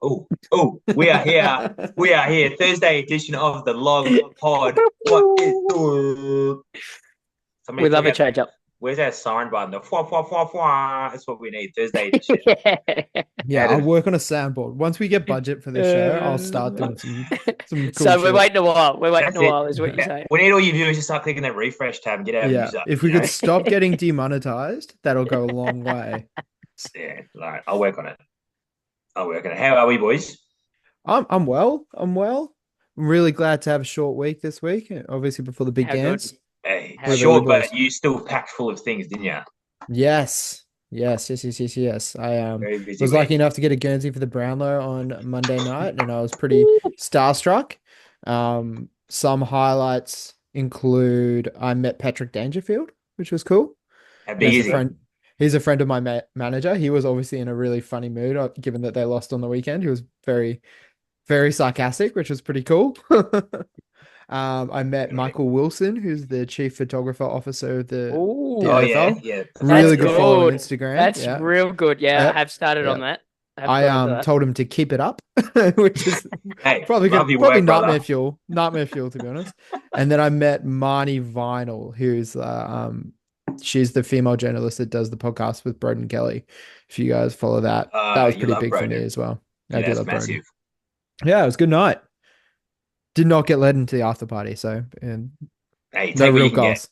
We are here. We are here. Thursday edition of the Log Pod. What is good? We Somebody love take a out. change up. Where's that siren button? The fwa fwa fwa fwa. That's what we need. Thursday edition. Yeah. Yeah, I'll Adam. work on a soundboard. Once we get budget for this show, I'll start doing some cool So we're shit. waiting a while. We're waiting That's a it. while, is what you're saying. We need all you viewers to start clicking that refresh tab and get our Yeah, views up. if we could stop getting demonetized, that'll go a long way. Yeah, all right. I'll work on it. How are we, boys? I'm well. I'm really glad to have a short week this week, obviously before the big How good. dance. Hey, How short, good, but boys. you still packed full of things, didn't you? Yes. I Very busy was week. lucky enough to get a Guernsey for the Brownlow on Monday night, and I was pretty starstruck. Some highlights include I met Patrick Dangerfield, which was cool. How big is he? He's a friend of my manager. He was obviously in a really funny mood, given that they lost on the weekend. He was very, very sarcastic, which was pretty cool. I met Michael Wilson, who's the chief photographer officer of the Ooh, Oh AFL. yeah. Really That's good follow on good. Instagram. That's Yeah. real good. Yeah, Yep. I have started on Yep. that. I Told him to keep it up, which is Hey, probably love your probably work, brother. nightmare fuel to be honest. And then I met Marnie Vinyl, who's she's the female journalist that does the podcast with Broden Kelly. If you guys follow that, that was You pretty love big for me Broden. as well. Yeah, I do that's love Broden. massive. Yeah, it was a good night. Did not get led into the after party, so and Hey, no take what real you can get. goals.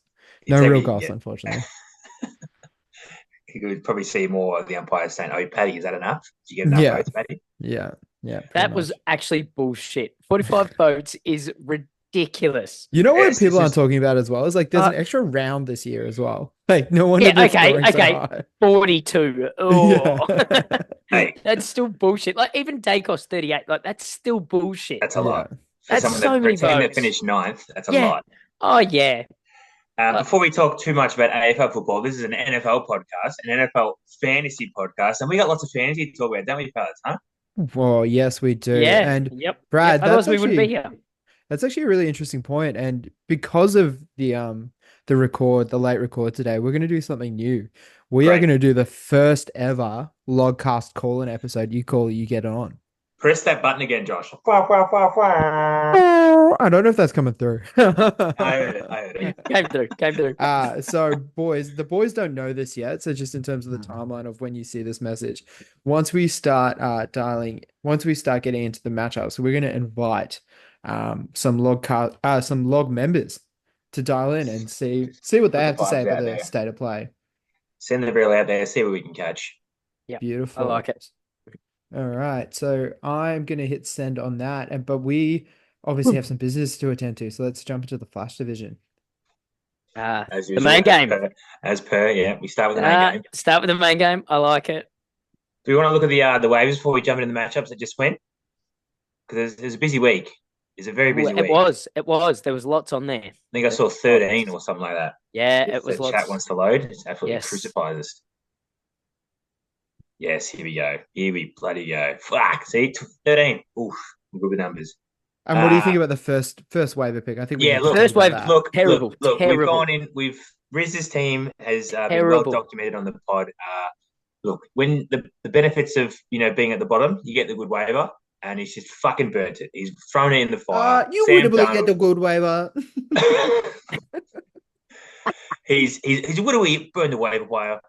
You No take real what you can goals, get. unfortunately. You could probably see more of the umpires saying, "Oh, Paddy, is that enough? Did you get enough Yeah. votes, Paddy?" Yeah, pretty That was much. actually bullshit. 45 votes is ridiculous. You know what Yes, people this aren't is- talking about as well? Is like there's an Uh, extra round this year as well. Like no wonder Yeah, the okay, scoring's so okay. high. 42. Oh, Yeah. Hey, that's still bullshit. Like even Dacos 38, like that's still bullshit. that's a lot. For That's someone so for many a team that votes. finished ninth, that's a Yeah. lot. Oh yeah. Before we talk too much about AFL football, this is an NFL podcast, an NFL fantasy podcast, and we got lots of fantasy to talk about, don't we, fellas? Huh? Well, yes, we do. Yeah. And Yep. Brad, Otherwise we wouldn't be here. that's actually a really interesting point. And because of the late record today, we're gonna do something new. We are Great. gonna do the first ever LOGcast call-in episode. You call it, you get on. Press that button again, Josh. I don't know if that's coming through. I heard it. Came through. So the boys don't know this yet. So just in terms of the timeline of when you see this message, once we start getting into the matchup, so we're going to invite some log members to dial in and see what they have to say Vibes out about the there. state of play. Send the reel out there, see what we can catch. Yeah. Beautiful. I like it. All right, so I'm going to hit send on that, but we obviously have some business to attend to, so let's jump into the Flash division. As The usual, main game. As per, yeah. We start with the main game. Start with the main game. I like it. Do we want to look at the waivers before we jump into the matchups that just went? Because there's a busy week. It's a very busy It week. was. There was lots on there. I think I saw 13 or something like that. Yeah, If it was the lots. chat wants to load, it absolutely Yes. crucifies us. Yes, here we go. Here we bloody go. Fuck. See, 13. Oof. Good with numbers. And what do you think about the first waiver pick? I think we Yeah, need to look, talk First about wave, that. look, Terrible, look, we've terrible. gone in. Riz's team has been well Terrible. documented on the pod. Look, when the benefits of being at the bottom, you get the good waiver, and he's just fucking burnt it. He's thrown it in the fire. You Sam would have get the Darnold- good waiver. he's would have burned the waiver wire.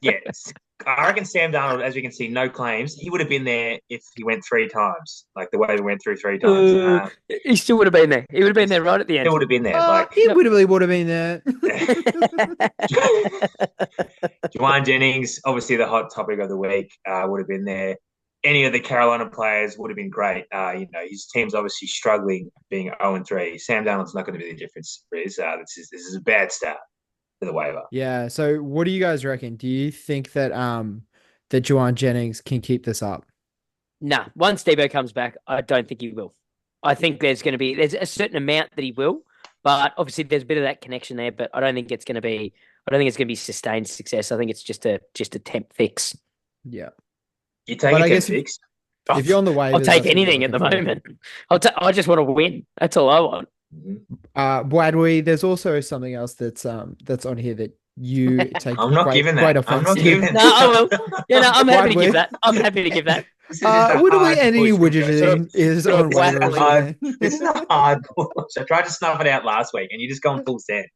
Yes, I reckon Sam Darnold, as we can see, no claims. He would have been there if he went 3 times, like the waiver went through 3 times. He still would have been there. He would have been there right at the end. He would have been there. He would have been there. Juwan Jennings, obviously the hot topic of the week, would have been there. Any of the Carolina players would have been great. His team's obviously struggling, being 0-3. Sam Darnold's not going to be the difference. This is a bad start for the waiver. Yeah. So what do you guys reckon? Do you think that that Juwan Jennings can keep this up? Nah, once Debo comes back, I don't think he will. I think there's a certain amount that he will, but obviously there's a bit of that connection there. But I don't think it's going to be sustained success. I think it's just a temp fix. Yeah. You take But I a guess fix. If you're on the waivers, I'll take that's what you're anything at the looking for. moment. I just want to win. That's all I want. Wadwi, there's also something else that's on here that you take I'm not giving that. great I'm offense not to. giving No, I will. Yeah, no, I'm happy to Why give that. I'm happy to give that. This is a Would we hard any push from Joseph. Widgeon is Sort of on whack waivers, on man. This is a hard push. I tried to snuff it out last week, and you're just going full send.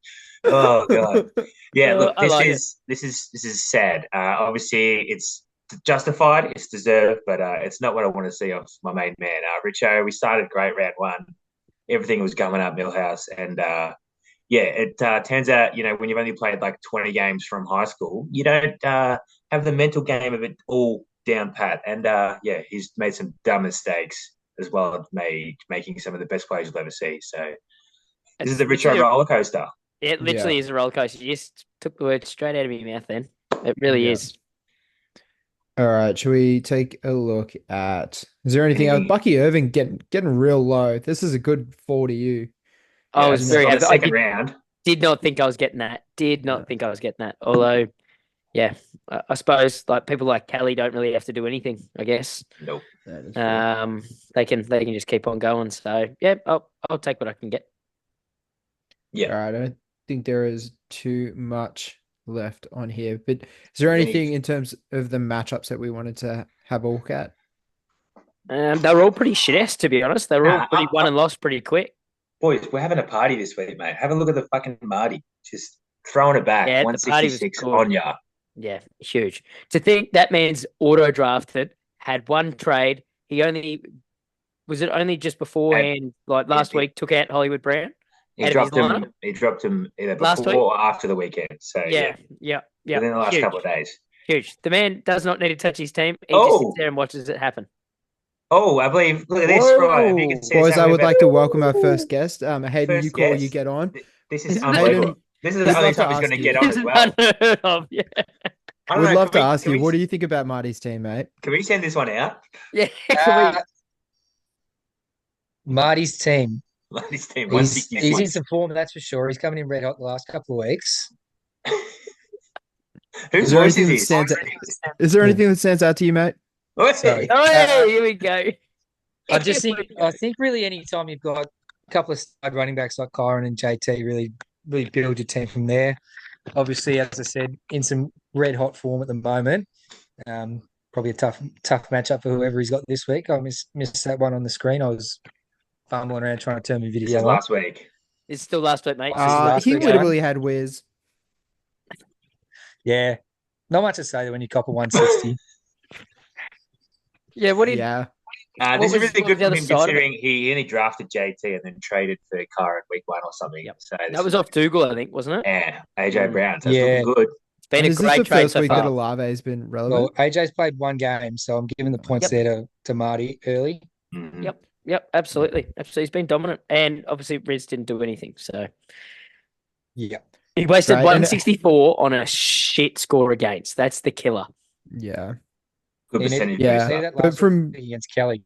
Oh god. Yeah, look, I like it. this is sad. Obviously, it's justified, it's deserved, but it's not what I want to see off my main man, Richo. We started great round one. Everything was coming up Millhouse, and yeah, it turns out when you've only played like 20 games from high school, you don't have the mental game of it all down pat. And yeah, he's made some dumb mistakes as well as making some of the best plays you'll ever see. So this is the Richo roller coaster. It literally is a roller coaster. You just took the word straight out of your mouth then. It really is. All right, should we take a look at? Is there anything else? Bucky Irving getting real low. This is a good fall to you. I was very happy. Second round. Did not think I was getting that. Although, yeah, I suppose like people like Kelly don't really have to do anything. I guess. Nope. They can just keep on going. So yeah, I'll take what I can get. Yeah. All right. I don't think there is too much left on here. But is there anything in terms of the matchups that we wanted to have a look at? They're all pretty shit, to be honest. They're all pretty won and lost pretty quick. Boys, we're having a party this week, mate. Have a look at the fucking Marty. Just throwing it back. Yeah, 166 on ya. Yeah, huge. To think that man's auto-drafted, had one trade. Was it only just beforehand, like last week, took out Hollywood Brown? He dropped him either before or after the weekend. So yeah. Within the last couple of days. Huge. The man does not need to touch his team. He just sits there and watches it happen. Oh, I believe. Look at this, right? If you can see boys, I would like to welcome our first guest. Hayden, you call, you get on. This is unbelievable. This is the only time he's going to get on as well. Unheard of, yeah. We'd love to ask you, what do you think about Marty's team, mate? Can we send this one out? Yeah. Marty's team. Marty's team. He's in some form, that's for sure. He's coming in red hot the last couple of weeks. Whose voice is this? Is there anything that stands out to you, mate? Sorry. Here we go. I think really any time you've got a couple of side running backs like Kyron and JT, really build your team from there. Obviously, as I said, in some red hot form at the moment. Probably a tough matchup for whoever he's got this week. I missed that one on the screen. I was fumbling around trying to turn my video on. Last week. It's still last week, mate. He literally had Wiz. Yeah. Not much to say when you cop a 160. Yeah, what did... Yeah. This is really good for him considering he only drafted JT and then traded for Kyron week 1 or something. Yep. So that was off Dougal, I think, wasn't it? Yeah, AJ Brown. So it's looking good. It's been a great trade so far. That Olave has been relevant. Well, AJ's played one game, so I'm giving the points there to Marty early. Mm-hmm. Yep, absolutely. He's been dominant. And obviously Riz didn't do anything, so... Yeah. He wasted 164 on a shit score against. That's the killer. Yeah. Good percentage. Yeah. But against Kelly.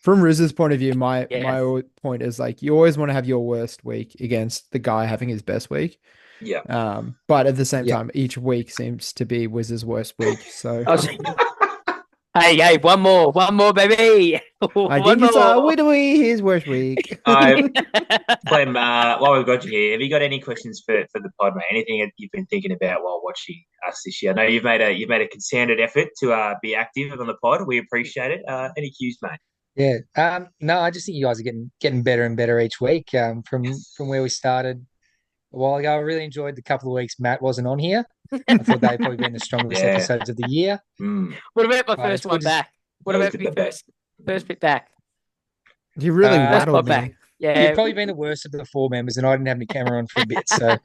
From Riz's point of view, my point is like you always want to have your worst week against the guy having his best week. Yeah. But at the same time, each week seems to be Wiz's worst week. So hey, one more, baby. I think it's Widowee his worst week. Clem, while we've got you here, have you got any questions for the pod, mate? Anything that you've been thinking about while watching us this year? I know you've made a concerted effort to be active on the pod. We appreciate it. Any cues, mate? Yeah. No, I just think you guys are getting better and better each week. From where we started a while ago, I really enjoyed the couple of weeks Matt wasn't on here. I thought they'd probably been the strongest episodes of the year. What about my first one back? What about my first bit back? You really rattled me. Back. Yeah, you've probably been the worst of the 4 members, and I didn't have my camera on for a bit. So,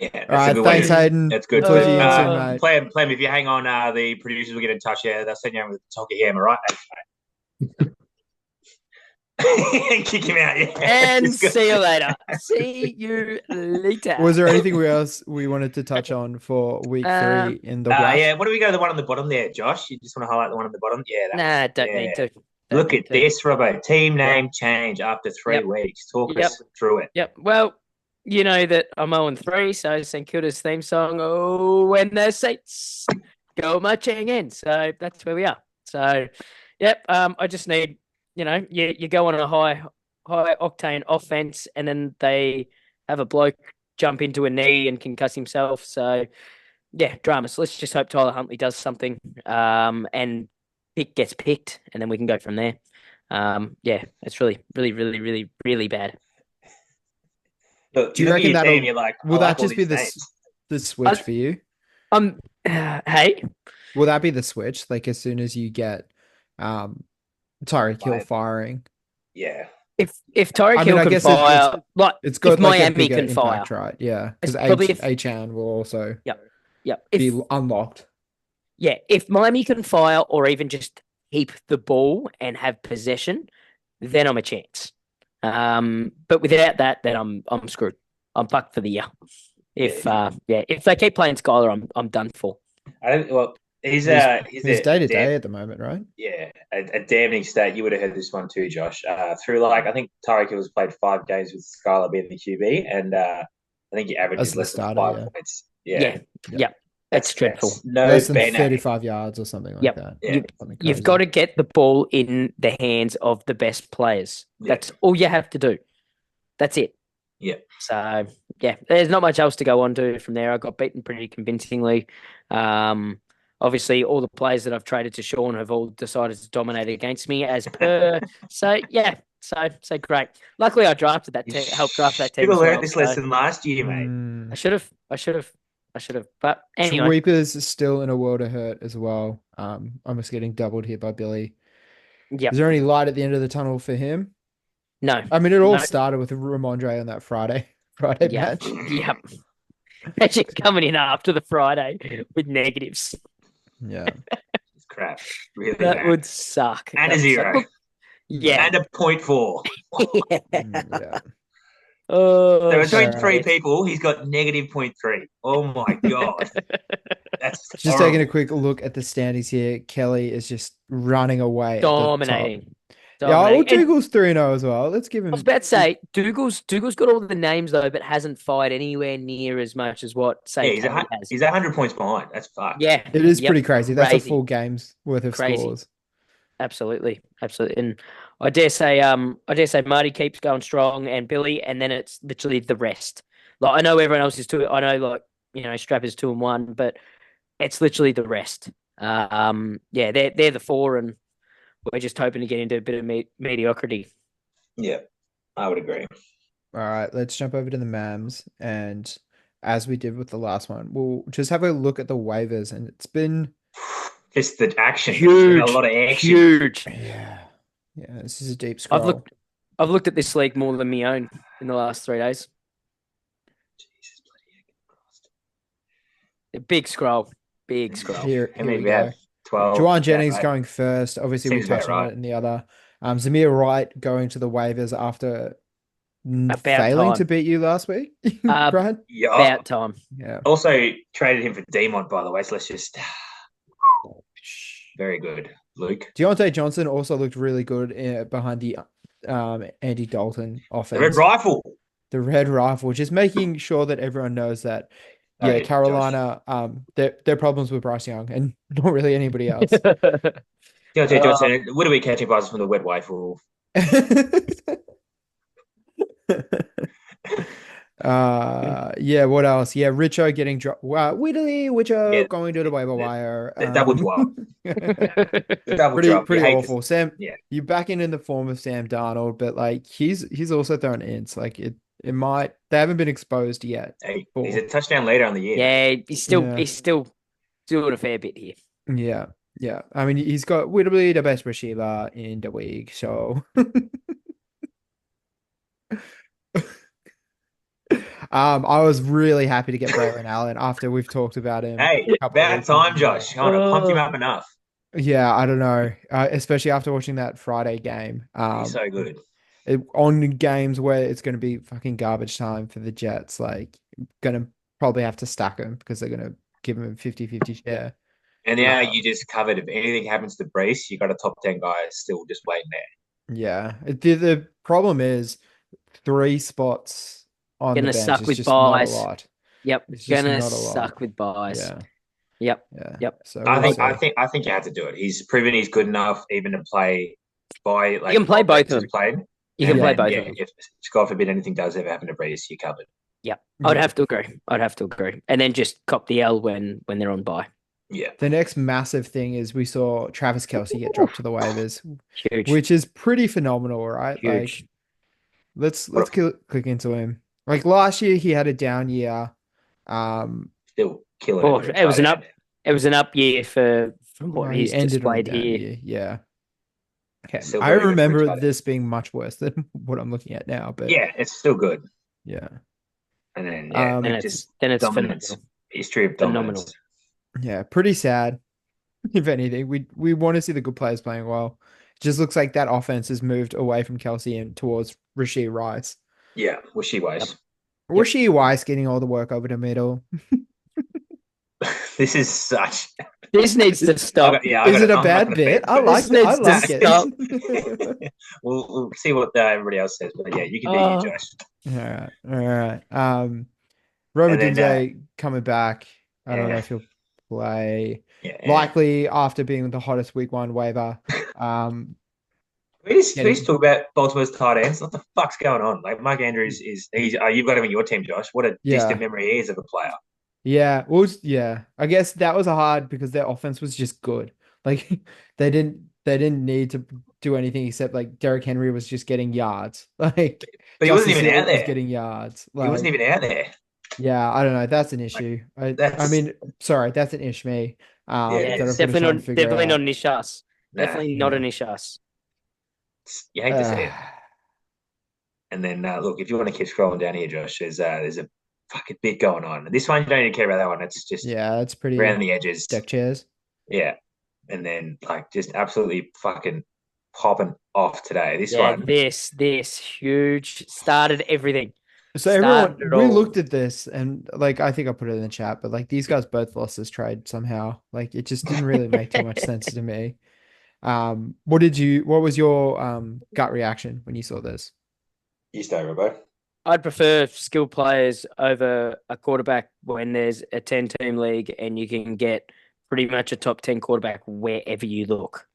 yeah. All right, thanks, Hayden. That's good. Mate. Play if you hang on, the producers will get in touch. Yeah, they'll send you out with a talkie hammer, right? Kick him out, and see you later. See you later. Was there anything else we wanted to touch on for week 3 in the West? Yeah, what do we go to the one on the bottom there, Josh? You just want to highlight the one on the bottom? Yeah. Don't need to. Look at this, Robbo. Team name change after 3 weeks. Talk us through it. Yep. Well, you know that I'm 0-3, so St Kilda's theme song, "Oh, when the Saints go marching in." So that's where we are. So, I just need, you go on a high octane offense, and then they have a bloke jump into a knee and concuss himself. So, drama. So let's just hope Tyler Huntley does something. And pick gets picked, and then we can go from there. Yeah, it's really, really, really, really, really bad. Look, Do you you look at reckon your team, that'll you're like, I will that like all just be these names. the switch for you? Hey, Will that be the switch? Like as soon as you get Tyreek Hill Like, firing. yeah. if Tyreek I mean, Hill I can guess fire, like it's if got like a Miami bigger can fire, impact, right? Yeah, it's because probably if Achan will also yep. be unlocked. Yeah, if Miami can fire or even just keep the ball and have possession, then I'm a chance. But without that, then I'm screwed. I'm fucked for the year. If they keep playing Skylar, I'm done for. I don't. Well, he's He's day to day at the moment, right? Yeah, a damning stat. You would have heard this one too, Josh. Through like I think Tyreek Hill has played 5 games with Skylar being the QB, and I think he averages As the less than starter, 5 points. Yeah. That's dreadful. That's no Less than banner. 35 yards or something like that. Yeah. You've got to get the ball in the hands of the best players. That's all you have to do. That's it. Yeah. So there's not much else to go on to from there. I got beaten pretty convincingly. Obviously, all the players that I've traded to Sean have all decided to dominate against me as per. So great. Luckily, I drafted that team, helped draft that team. Should have as well, learned this lesson last year, mate. I should have. But anyway, Sweepers is still in a world of hurt as well. Almost getting doubled here by Billy. Yeah. Is there any light at the end of the tunnel for him? No. I mean, it all started with Ramondre on that Friday match. Yep. Imagine coming in after the Friday with negatives. Yeah. It's crap. Really that bad. would suck. And a 0. Yeah. And a 0.4. Yeah. So between 3 people, he's got negative 0.3. Oh my god. That's just taking a quick look at the standings here. Kelly is just running away. Dominating. Yeah, well, Dougal's 3-0 as well. Let's give him. I was about to say, Dougal's got all the names though, but hasn't fired anywhere near as much as what he's 100 points behind. That's fucked. Yeah, it is pretty crazy. That's a full game's worth of scores. Absolutely, and I dare say Marty keeps going strong, and Billy, and then it's literally the rest. Like I know everyone else is two. I know, Strap is 2-1, but it's literally the rest. They're the 4, and we're just hoping to get into a bit of mediocrity. Yeah, I would agree. All right, let's jump over to the Mams, and as we did with the last one, we'll just have a look at the waivers, and it's been just the action. Huge, a lot of action. Huge. Yeah, this is a deep scroll. I've looked at this league more than my own in the last 3 days. Jesus bloody big scroll. Here we go. 12. Juwan Jennings going first. Obviously, we touched on it in the other. Zamir Wright going to the waivers after failing to beat you last week, Brad. Yeah, about time. Yeah. Also traded him for Demont, by the way. So let's just very good, Luke. Deontay Johnson also looked really good behind the Andy Dalton offense. The Red Rifle, just making sure that everyone knows that. Yeah, Carolina, their problems with Bryce Young and not really anybody else. Deontay Johnson, what are we catching passes from the Wet Rifle? What else? Yeah, Richo getting dropped. Richo going to the waiver wire. Double drop. Pretty awful. Sam, you're backing in the form of Sam Darnold, but like he's also thrown ints. Like it might. They haven't been exposed yet. Hey, he's a touchdown later on the year. Yeah, he's still doing a fair bit here. Yeah. I mean, he's got literally the best receiver in the league. So, I was really happy to get Braylon Allen after we've talked about him. Hey, about time, Josh. I pumped him up enough. Yeah, I don't know. Especially after watching that Friday game. He's so good. On games where it's going to be fucking garbage time for the Jets, like, going to probably have to stack him because they're going to give him a 50-50 share. And now you just covered, if anything happens to Brees, you got a top 10 guy still just waiting there. Yeah. The problem is 3 spots on the bench is just not a lot. Yep. It's gonna suck with buys. Yeah. Yep. So I think you have to do it. He's proven he's good enough even to play by like you can play both of them. You can play both of them. If God forbid anything does ever happen to Brees, you're covered. Yeah. I'd have to agree. And then just cop the L when they're on bye. Yeah. The next massive thing is we saw Travis Kelce get dropped to the waivers, Huge. which is pretty phenomenal, right? Huge. Like, let's click into him. Like last year, he had a down year. Still killing Oh, it. it was an up. It was an up year from what he he's ended on a displayed down here. year. Yeah. Okay. Still I very good for a remember tight end. this being much worse than what I'm looking at now, but Yeah, it's still good. yeah. And then yeah, Um, And just it's dominance. phenomenal. History of Phenomenal. dominance. Yeah, pretty sad. If anything, we want to see the good players playing well. It just looks like that offense has moved away from Kelsey and towards Rasheed Rice. Yeah, wishy ways. Yep. Rasheed Rice getting all the work over the middle. This is such. This needs to stop. Is it a bad bit? I like it. I like it. We'll see what everybody else says, but yeah, you can do you, Josh. All right. Robert And then, Dunze coming back. I don't know yeah. if he'll play. Yeah. Likely after being the hottest week 1 waiver. We just talk about Baltimore's tight ends. What the fuck's going on? Like Mark Andrews you've got him in your team, Josh. What a distant memory he is of a player. Yeah, I guess that was hard because their offense was just good. Like they didn't need to do anything except like Derrick Henry was just getting yards. Like, but he wasn't even out there. Was getting yards. Like, he wasn't even out there. Yeah, I don't know. That's an issue. I mean, sorry, that's an issue. Me. It's definitely not an issue. Definitely not an issue. You hate to see it. And then look, if you want to keep scrolling down here, Josh, there's a fucking bit going on. This one, you don't even care about that one. It's just it's pretty around the edges. Deck chairs. Yeah. And then like just absolutely fucking popping off today. This huge started everything. So everyone, we looked at this and like I think I put it in the chat, but like these guys both lost this trade somehow. Like it just didn't really make too much sense to me. What was your gut reaction when you saw this? You stay, Robo. I'd prefer skilled players over a quarterback when there's a 10-team league and you can get pretty much a top 10 quarterback wherever you look.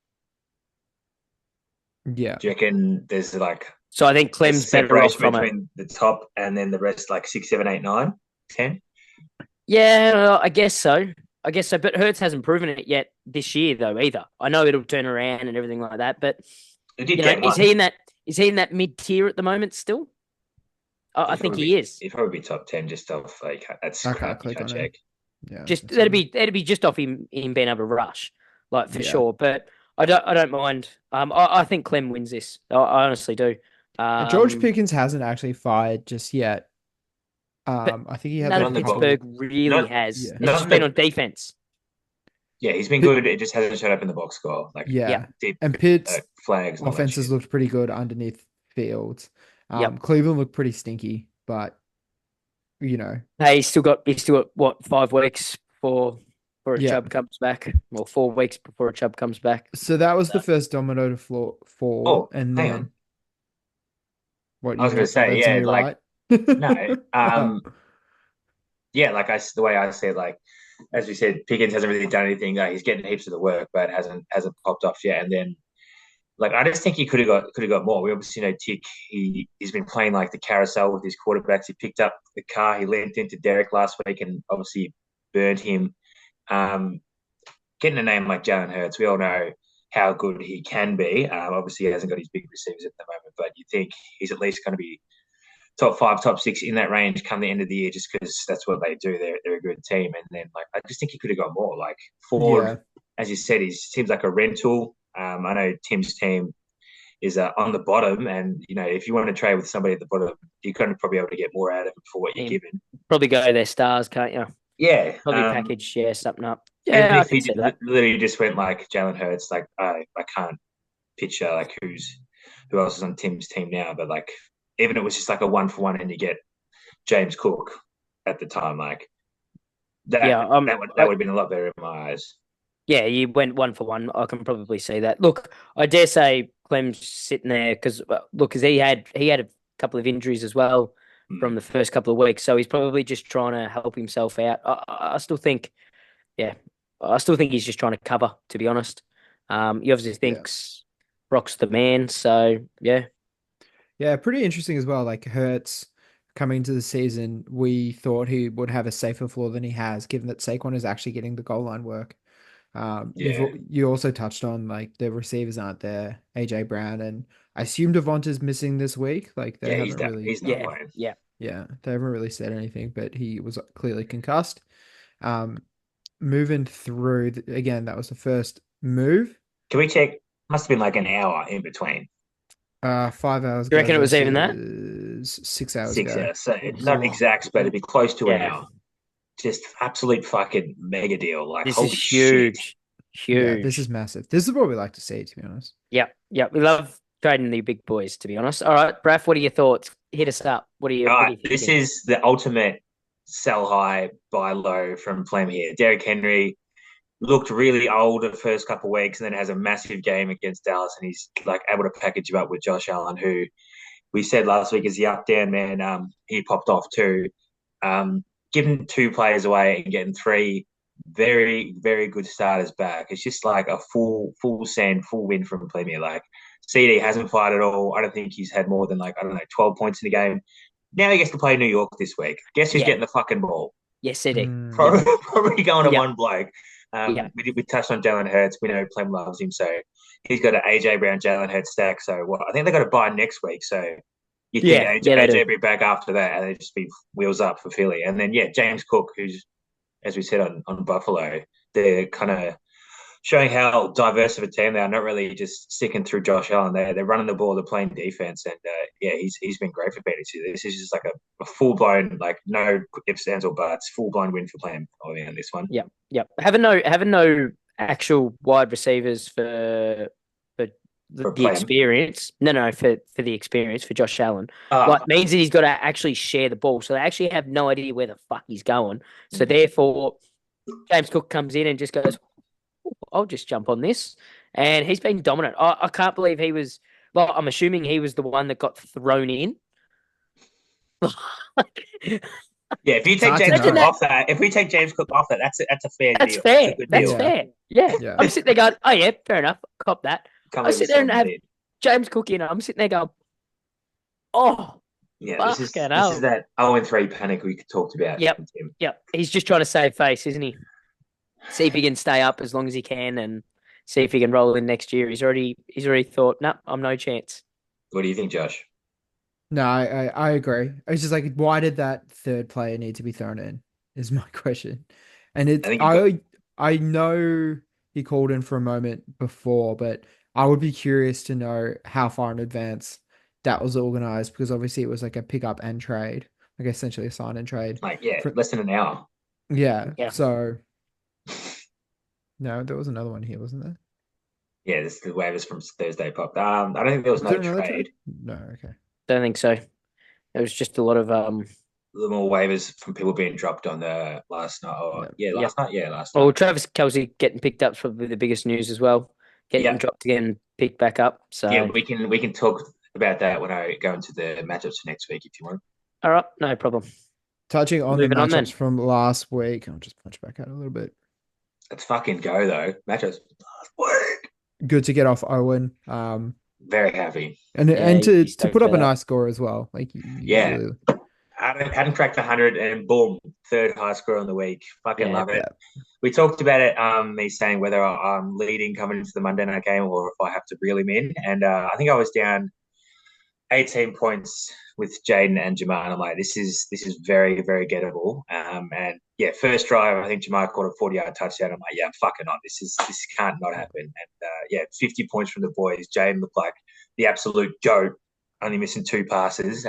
Yeah. Do you reckon there's like... So I think Clem's better off from between the top and then the rest like 6, 7, 8, 9, 10? Yeah, well, I guess so. But Hurts hasn't proven it yet this year, though, either. I know it'll turn around and everything like that, but is he in that mid-tier at the the still? I think he is. He'd probably be top 10 just off like that's click on check. Yeah, just that'd be just off him being able to rush, like for sure. But I don't mind. I think Clem wins this. I honestly do. George Pickens hasn't actually fired just yet. I think he had none of Pittsburgh really has. Yeah. It's just been on defense. Yeah, he's been good. It just hasn't showed up in the box score. Like deep and Pitt's flags. Offenses looked pretty good underneath Fields. Cleveland looked pretty stinky, but you know, hey, he's still got what 5 weeks before a Chubb comes back, or 4 weeks before a Chubb comes back. So that was the first domino to fall, and then what I was going to say, like no, yeah, like the way I said, like as we said, Pickens hasn't really done anything. He's getting heaps of the work, but hasn't popped off yet. And then, like, I just think he could have got more. We obviously know Tick. He's been playing like the carousel with his quarterbacks. He picked up the car. He leaned into Derek last week and obviously burned him. Getting a name like Jalen Hurts, we all know how good he can be. Obviously, he hasn't got his big receivers at the moment, but you think he's at least going to be top 5, top 6 in that range come the end of the year, just because that's what they do. They're a good team, and then like I just think he could have got more. Like Ford, as you said, he seems like a rental. I know Tim's team is on the bottom, and you know if you want to trade with somebody at the bottom, you're going to probably able to get more out of them for what you're given. Probably go their stars, can't you? Yeah, probably package something up. Yeah, if he literally just went like Jalen Hurts, like I can't picture like who else is on Tim's team now, but like even it was just like a 1-for-1 and you get James Cook at the time, like that would have been a lot better in my eyes. Yeah, you went 1-for-1. I can probably see that. Look, I dare say Clem's sitting there because he had a couple of injuries as well from the first couple of weeks, so he's probably just trying to help himself out. I still think he's just trying to cover, to be honest. He obviously thinks Brock's the man, so yeah. Yeah, pretty interesting as well. Like Hurts coming into the season, we thought he would have a safer floor than he has, given that Saquon is actually getting the goal line work. You also touched on like the receivers aren't there. AJ Brown and I assume Devonta's missing this week. Like they haven't really, he's not playing. Yeah. they haven't really said anything, but he was clearly concussed. Moving through again, that was the first move. Can we check? Must have been like an hour in between. 5 hours. You reckon it was even that? 6 hours 6 ago. hours. So not exact, but it'd be close to an Yeah. hour. Just absolute fucking mega deal. Like, This holy is huge. shit. Huge. Yeah, this is massive. This is what we like to see, to be honest. Yep. We love trading the big boys, to be honest. All right, Braf, what are your thoughts? Hit us up. What are you thinking? This is the ultimate sell high, buy low from Clem here. Derrick Henry looked really old the first couple of weeks and then has a massive game against Dallas, and he's like able to package him up with Josh Allen, who we said last week is the up down man. He popped off too. Giving 2 players away and getting 3 very, very good starters back. It's just like a full win from Premier. Like, CD hasn't fired at all. I don't think he's had more than 12 points in the game. Now he gets to play New York this week. Guess who's getting the fucking ball? Yes, CD. Probably going to one bloke. We touched on Jalen Hurts. We know Clem loves him, so he's got an AJ Brown, Jalen Hurts stack. So I think they got to buy next week. So you think AJ be back after that, and they just be wheels up for Philly. And then James Cook, who's, as we said on Buffalo, they're kind of showing how diverse of a team they are. Not really just sticking through Josh Allen. They're running the ball. They're playing defense, and he's been great for Phoenix. This is just like a full blown, like, no ifs, ands, or buts, full blown win for Clem on this one. Yep. Having no actual wide receivers for the experience. No, for the experience for Josh Allen. Means that he's got to actually share the ball. So they actually have no idea where the fuck he's going. So therefore, James Cook comes in and just goes, I'll just jump on this. And he's been dominant. I can't believe he was, I'm assuming he was the one that got thrown in. If you take James Cook off that, that's a fair deal. That's fair. Yeah. I'm sitting there going, oh yeah, fair enough. Cop that. I sit there and have James Cook in. I'm sitting there going, oh, this is that 0-3 panic we talked about. Yep. He's just trying to save face, isn't he? See if he can stay up as long as he can, and see if he can roll in next year. He's already thought, no, I'm no chance. What do you think, Josh? No, I agree. It's just like, why did that third player need to be thrown in? Is my question. And I know he called in for a moment before, but I would be curious to know how far in advance that was organized, because obviously it was like a pick up and trade, like essentially a sign and trade. Less than an hour. Yeah. So no, there was another one here, wasn't there? Yeah, this is the waivers from Thursday popped. I don't think there was no trade. No, okay. Don't think so. It was just a lot of a little more waivers from people being dropped on the last night. Last night. Well, Travis Kelce getting picked up is probably the biggest news as well. Getting dropped again and picked back up. So we can talk about that when I go into the matchups for next week if you want. All right, no problem. Touching on the matchups from last week, I'll just punch back out a little bit. Let's fucking go though. Matchups last week. Good to get off Owen. Very happy. And to put up a nice score as well. Really... hadn't cracked 100 and boom, third high score on the week. Fucking love it. We talked about it, me saying whether I'm leading coming into the Monday night game or if I have to reel him in. And I think I was down 18 points with Jaden and Jamar, and I'm like, this is very, very gettable. And first drive, I think Jamar caught a 40-yard touchdown. I'm like, I'm fucking on. This can't not happen. And 50 points from the boys. Jaden looked like the absolute goat, only missing 2 passes.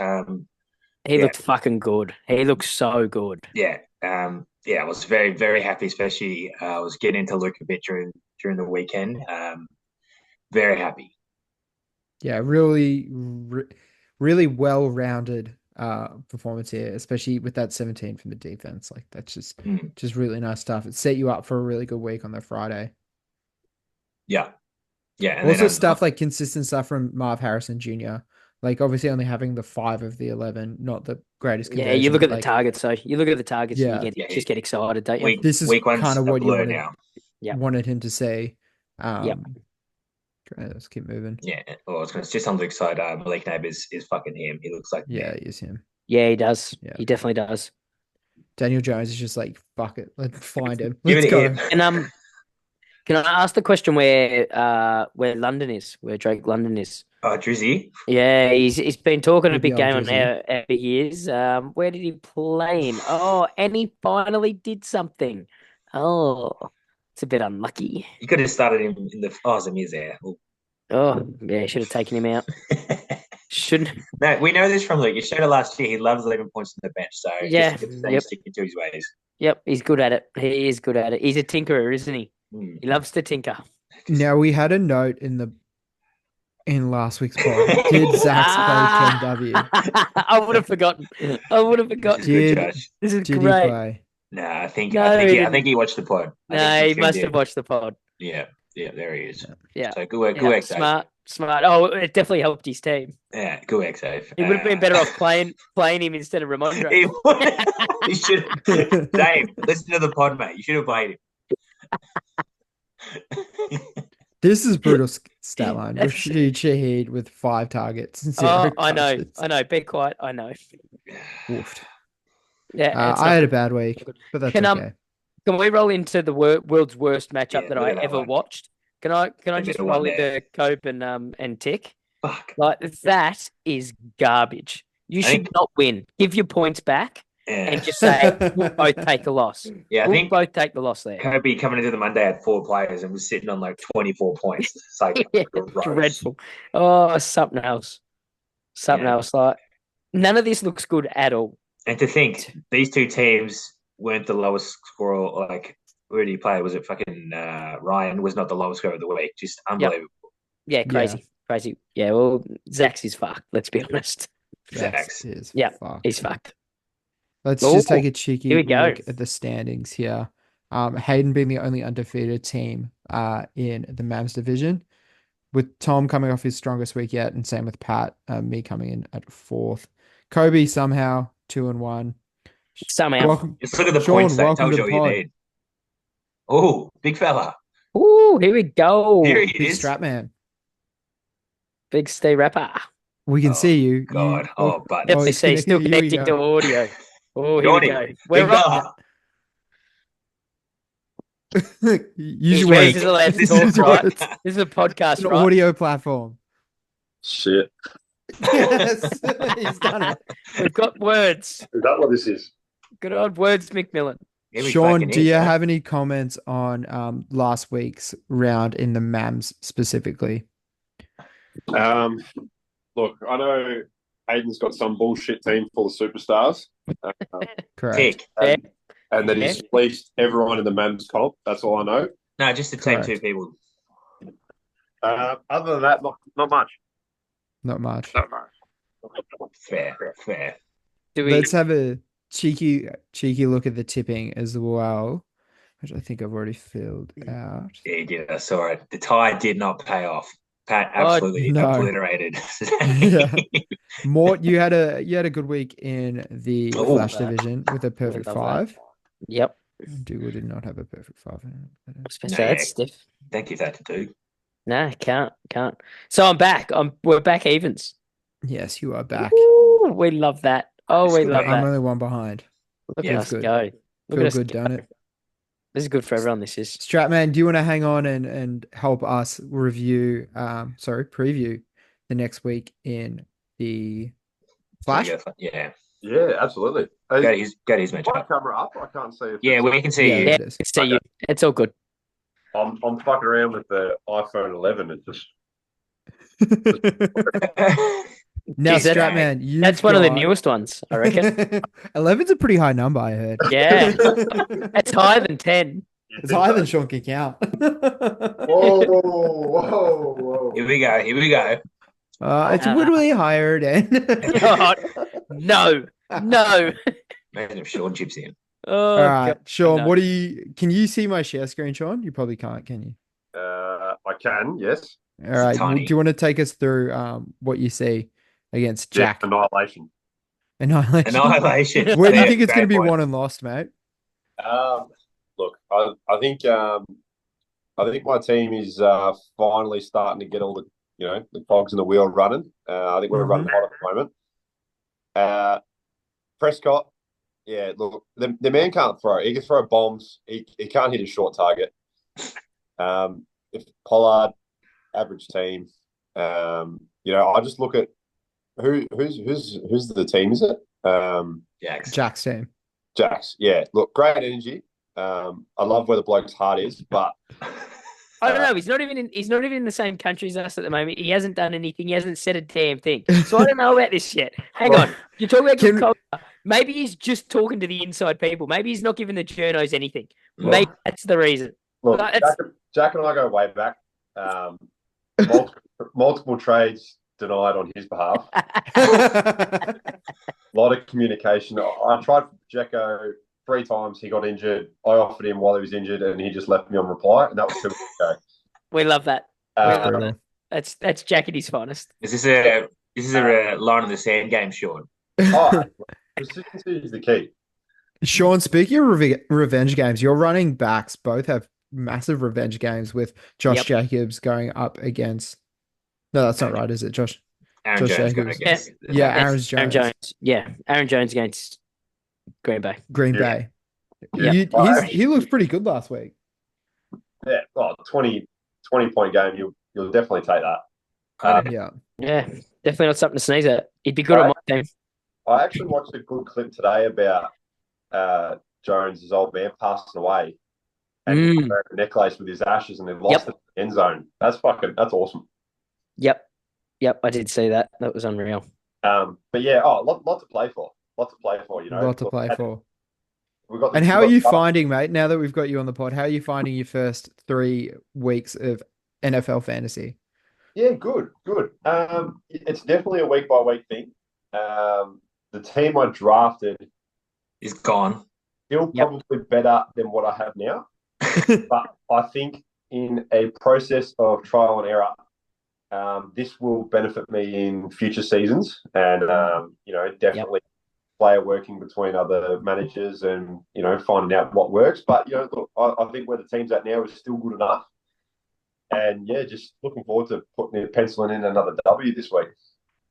He looked fucking good. He looked so good. I was very, very happy, especially I was getting into Luke a bit during the weekend. Very happy. Yeah, really well-rounded performance here, especially with that 17 from the defense. Like, that's just really nice stuff. It set you up for a really good week on the Friday. Yeah. And also stuff like consistent stuff from Marv Harrison Jr. Like, obviously only having the 5 of the 11, not the greatest conversion. Yeah, you look at the targets, and you just get excited, don't you? This is kind of what you wanted him to say. Let's keep moving. Yeah, well, it's just on Luke's side. Malik Neighbors is fucking him. He looks like he is him. Yeah, he does. Yeah. He definitely does. Daniel Jones is just like, fuck it, let's find him. Let's go. And Can I ask the question where London is, where Drake London is? Oh, Drizzy. Yeah, he's been talking a Maybe big game on Drizzy. our big ears. Where did he play in? Oh, and he finally did something. Oh, it's a bit unlucky. You could have started him in the. Oh, Zamir's there. Ooh. Oh, yeah, should have taken him out. Shouldn't. No, we know this from Luke. You showed it last year. He loves leaving points on the bench, so Yeah, just yep, sticking to his ways. yep. He's good at it. He is good at it. He's a tinkerer, isn't he? Mm. He loves to tinker. Now we had a note in last week's pod. Did Zax play Ken W? I would have forgotten. I would have forgotten. Good, Did Josh. This is did he great. play? No, I think No, I think he he, I didn't. think he watched the pod. I No, think he tuned must in. have watched the pod. Yeah, there he is. Yeah. So good work, Yeah, good work, Dave. smart. Oh, it definitely helped his team. Yeah, good work, Dave. He would have been better off playing him instead of Ramondre. He would. He should. Dave, listen to the pod, mate. You should have played him. This is brutal stat line. Rashid Shaheed with 5 targets and 0 Oh, I know. touches. I know. Be quiet. I know. Woofed. Yeah, it's I not had a good. bad week, but that's Can okay. can we roll into the world's worst matchup Yeah, that look I at that ever one. watched? Can I The just middle one roll there. into Cope and Tick? Fuck. Like that is garbage. You I should think- not win. Give your points back Yeah. and just say we'll both take a loss. Yeah, I We'll think both take the loss there. Kobe coming into the Monday had 4 players and was sitting on like 24 points. It's like Yeah, gross. dreadful. Oh, something else. Something Yeah. else. Like none of this looks good at all. And to think these two teams weren't the lowest scorer. Like, where did he play? Was it fucking Ryan? Was not the lowest scorer of the week. Just unbelievable. Yeah, crazy. Yeah, well, Zach's is fucked. Let's be honest. Zax. Is Yeah, fucked. he's fucked. Let's just take Ooh, a cheeky here we go. look at the standings here. Hayden being the only undefeated team in the Mavs division, with Tom coming off his strongest week yet, and same with Pat, me coming in at 4th. Kobe somehow 2-1. Somehow. Welcome, Just look at the Sean, points. That welcome tells to you the what pod. you need. Oh, big fella. Ooh, here we go. Here he Big is. Stratman. Big Steve Rapper. We can Oh, see you. God. Oh, but Definitely it's see. Still here we connecting to go. audio. Oh, here we Johnny, go. big We're up. fella. Use your Speak. This is words. allowed to This talk, is right? words. This is a podcast, It's an right? audio platform. Shit. Yes, he's done it. We've got words. Is that what this is? Good old words, McMillan. Here we Sean, fucking do is, you right? have any comments on last week's round in the MAMs specifically? Look, I know Aiden's got some bullshit team full of superstars, Correct. Tick. and that he's fleeced everyone in the MAMS comp. That's all I know. No, just the same Correct. 2 people. Other than that, not much. Not much. Not much. Fair. Do we? Let's have a cheeky look at the tipping as well, which I think I've already filled out. Yeah, he did. I saw it. The tie did not pay off. Pat Oh, absolutely no. obliterated. Yeah. Mort, you had a good week in the Oh. Flash division with a perfect Love that. 5. Yep. Dougal did not have a perfect 5. Especially No, that yeah. stiff. Thank you for that to do. No, can't. So I'm back. We're back evens. Yes, you are back. Ooh, we love that. Oh, That's we good, love mate. I'm that. only one behind. Look Yeah, at feels us good. go. Look Feel at us good, go. don't it? This is good for everyone. This is. Stratman, do you want to hang on and help us preview the next week in the Flash? Yeah. Yeah, absolutely. Go to his My matchup. camera up. I can't see if Yeah, it's- we can see Yeah, you. Yeah, it is. it's to you. It's all good. I'm fucking around with the iPhone 11. It just Now, Jeez, Stratman, you've That's one of the got- newest ones, I reckon. 11's a pretty high number, I heard. Yeah, it's higher than 10. It's higher than Sean can count. Whoa. Here we go. It's literally higher than. God, no. Imagine if Sean chips in. Oh, All right, God, Sean, no. can you see my share screen, Sean? You probably can't, can you? I can, yes. All right, tiny. do you want to take us through what you see against Yeah, Jack? annihilation. Annihilation. Annihilation. Where do you Fair, think it's going to great be point. won and lost, mate? Look, I think my team is finally starting to get all the cogs in the wheel running. I think we're running hot at the moment. Prescott, yeah, look, the man can't throw. He can throw bombs. He can't hit a short target. If Pollard, average team. I just look at who's the team, is it? Jack's team. Jacks. Yeah. Look, great energy. I love where the bloke's heart is, but I don't know. He's not even in the same country as us at the moment. He hasn't done anything. He hasn't said a damn thing. So I don't know about this yet. Hang on. You're talking about good culture. Maybe he's just talking to the inside people. Maybe he's not giving the journos anything. Maybe that's the reason. Look, Jack and I go way back. Multiple trades denied on his behalf. A lot of communication. I tried for Jacko 3 times. He got injured. I offered him while he was injured, and he just left me on reply, and that was 2 weeks ago. We love that. That's Jack at his finest. Is this a line in the sand game, Sean? Consistency is the key. Sean, speaking of revenge games, your running backs both have massive revenge games with Josh Jacobs going up against. No, that's not right, is it, Josh? Aaron Jones. Jacobs. Aaron Jones. Aaron Jones against Green Bay. Bay. Yep. He looked pretty good last week. Yeah, 20-point game. You'll definitely take that. Yeah, definitely not something to sneeze at. He'd be good on my team. I actually watched a good clip today about Jones' old man passing away and wearing a necklace with his ashes, and they've lost the end zone. That's awesome. Yep, I did see that. That was unreal. But yeah, lot to play for. Lot to play for, you know. Lot to play for. And how are you finding, mate, now that we've got you on the pod, how are you finding your first 3 weeks of NFL fantasy? Yeah, good. It's definitely a week-by-week thing. The team I drafted is gone. Still probably better than what I have now. But I think in a process of trial and error, this will benefit me in future seasons, and definitely player working between other managers and finding out what works. But look, I think where the team's at now is still good enough, and just looking forward to penciling in another W this week.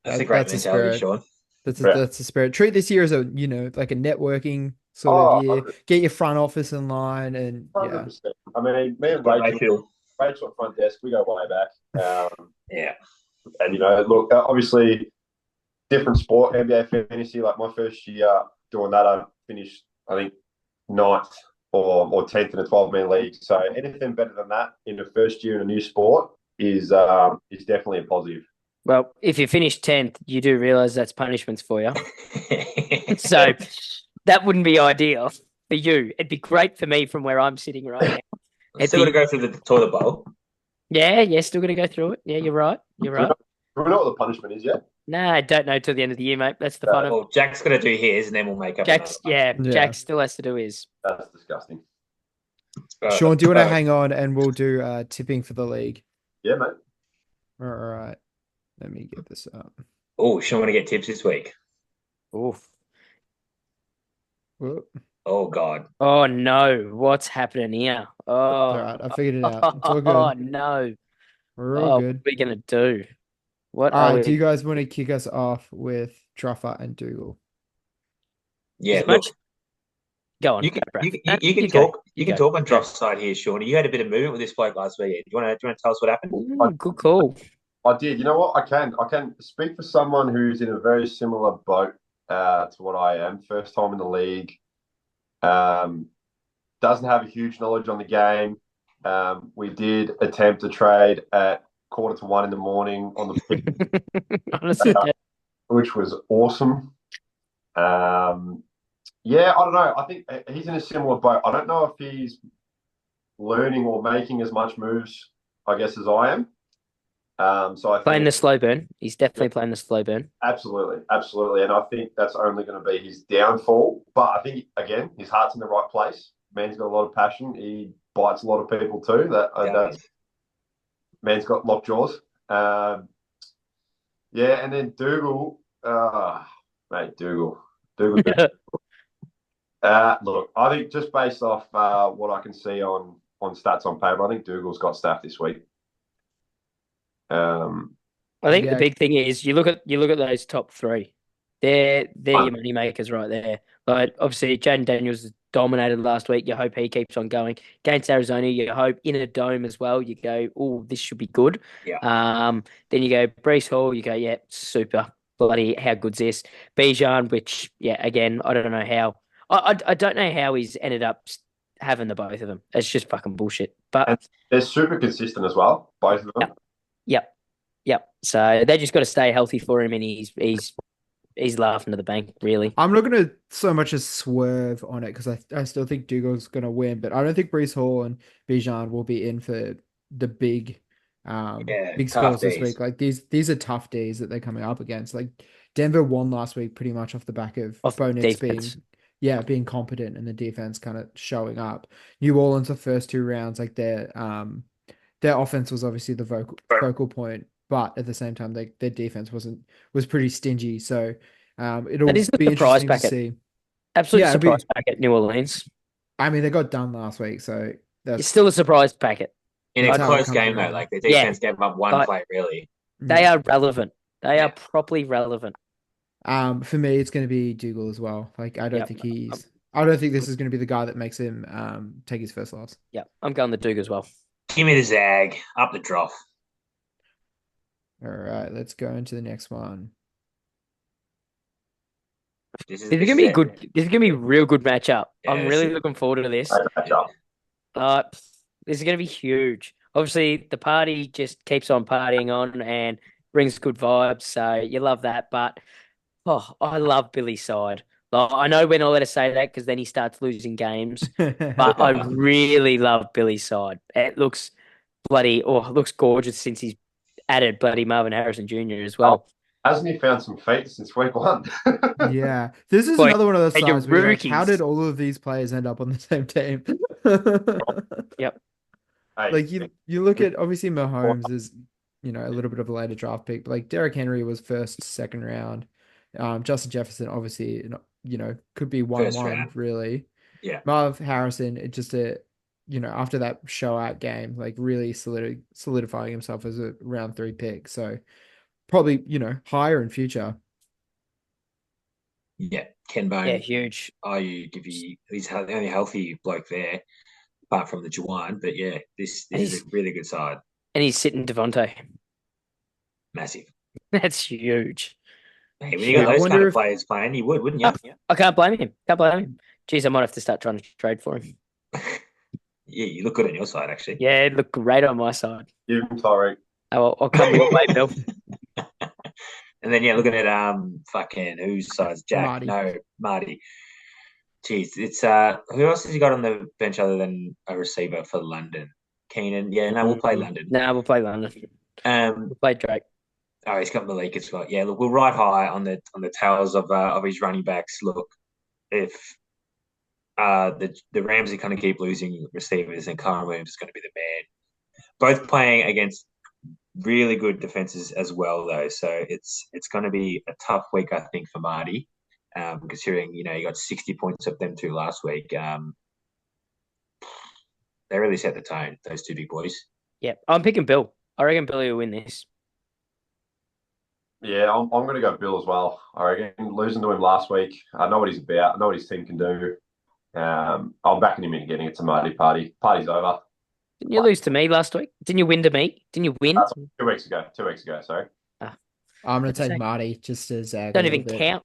That's a great mentality, Sean. That's the spirit. Treat this year as a like a networking sort of year. 100%. Get your front office in line, and 100%. I mean, me and Rachel at front desk, we go way back. And look, obviously, different sport, NBA fantasy. Like my first year doing that, I finished, I think, 9th or 10th in a 12-man league. So anything better than that in the first year in a new sport is definitely a positive. Well, if you finish 10th, you do realise that's punishments for you. So that wouldn't be ideal for you. It'd be great for me from where I'm sitting right now. Still got to go through the toilet bowl. Yeah, still got to go through it. Yeah, you're right. Do we know what the punishment is yet? Nah, I don't know till the end of the year, mate. That's the fun of it. Well, Jack's got to do his, and then we'll make up. Jack still has to do his. That's disgusting. Sean, do you want to hang on and we'll do tipping for the league? Yeah, mate. All right. Let me get this up. Oh, Sean, want to get tips this week? Oof. Whoop. Oh, God. Oh, no. What's happening here? Oh, all right. I figured it out. It's all good. Oh, no. We're all good. What are we going to do? Do you guys want to kick us off with Truffer and Dougal? Yeah, look. Go on. You can talk. You can talk on Truff's side here, Sean. You had a bit of movement with this bloke last week. Do you want to tell us what happened? Ooh, good call. I did. You know what? I can speak for someone who's in a very similar boat to what I am. First time in the league. Doesn't have a huge knowledge on the game. We did attempt a trade at 1:45 in the morning on the pitch, which was awesome. I don't know. I think he's in a similar boat. I don't know if he's learning or making as much moves, I guess, as I am. So I playing the slow burn. He's definitely playing the slow burn. Absolutely, and I think that's only going to be his downfall. But I think again, his heart's in the right place. Man's got a lot of passion. He bites a lot of people too. Man's got locked jaws. And then Dougal, mate, Dougal. Look, I think just based off what I can see on stats on paper, I think Dougal's got staff this week. I think the big thing is you look at those top 3. They're your money makers right there. Like obviously, Jaden Daniels dominated last week. You hope he keeps on going. Against Arizona, you hope in a dome as well. You go, oh, this should be good. Yeah. Then you go Brees Hall. You go, yeah, super. Bloody, how good's this? Bijan, which, yeah, again, I don't know how. I don't know how he's ended up having the both of them. It's just fucking bullshit. But And they're super consistent as well, both of them. Yep. So they just got to stay healthy for him, and he's laughing to the bank, really. I'm not going to so much as swerve on it because I still think Dougal's going to win, but I don't think Brees Hall and Bijan will be in for the big tough scores this days. week. Like these are tough days that they're coming up against. Like Denver won last week pretty much off the back of Bo Nix being competent and the defense kind of showing up. New Orleans, the first two rounds, like their offense was obviously the focal point, but at the same time, their defense was pretty stingy. So it'll That is the be surprise interesting to packet. see. Absolute Yeah, surprise packet, New Orleans. I mean, they got done last week, so It's still a surprise packet. In a That's how it close comes game, though, around. like the defense gave up one play, really. They are relevant. They Yeah. are properly relevant. For me, it's going to be Dougal as well. Like I don't Yep. think I don't think this is going to be the guy that makes him take his first loss. Yeah, I'm going the Duke as well. Give me the Zag up the trough. All right, let's go into the next one. This is gonna be good. This is gonna be a real good matchup. Yeah, I'm really looking forward to this. Great matchup. This is gonna be huge. Obviously, the party just keeps on partying on and brings good vibes, so you love that. But I love Billy's side. Like, I know we're not allowed to say that because then he starts losing games. But I really love Billy's side. It looks it looks gorgeous since he's added bloody Marvin Harrison Jr. as well. Hasn't he found some feet since week one? Yeah, this is Boy, another one of those and your sides where you're like, how rookies. did all of these players end up on the same team? Yep. Hey, Like you look at obviously Mahomes is a little bit of a later draft pick, but like Derrick Henry was first, second round. Justin Jefferson obviously could be First 1-1 round. really. Yeah. Marv Harrison, it just after that showout game, like really solidifying himself as a round 3 pick. So probably higher in future. Yeah, Ken Bone. Yeah, huge. He's the only healthy bloke there, apart from the Juwan. But yeah, this is a really good side. And he's sitting Devontae. Massive. That's huge. Hey, when you got those kind of players playing, you would, wouldn't you? I can't blame him. Jeez, I might have to start trying to trade for him. Yeah, you look good on your side, actually. Yeah, it looked great on my side. Give him Tyreek. I'll come your way, Bill. And then looking at fucking whose side's Jack? Marty. No, Marty. Jeez, it's who else has he got on the bench other than a receiver for London? Keenan. Yeah, no, we'll play London. No, we'll play London. We'll play Drake. Oh, he's got Malik as well. Yeah, look, we'll ride high on the tails of his running backs. Look, if the Rams kind of keep losing receivers, and Kyron Williams is going to be the man. Both playing against really good defenses as well, though. So it's going to be a tough week, I think, for Marty, considering he got 60 points up them two last week. They really set the tone, those two big boys. Yeah, I'm picking Bill. I reckon Billy will win this. Yeah, I'm going to go Bill as well. I reckon losing to him last week, I know what he's about. I know what his team can do. I'm backing him in getting it to Marty party. Party's over. Didn't you lose to me last week? Didn't you win to me? Didn't you win? 2 weeks ago. 2 weeks ago, sorry. I'm going to take Marty just as Don't even count.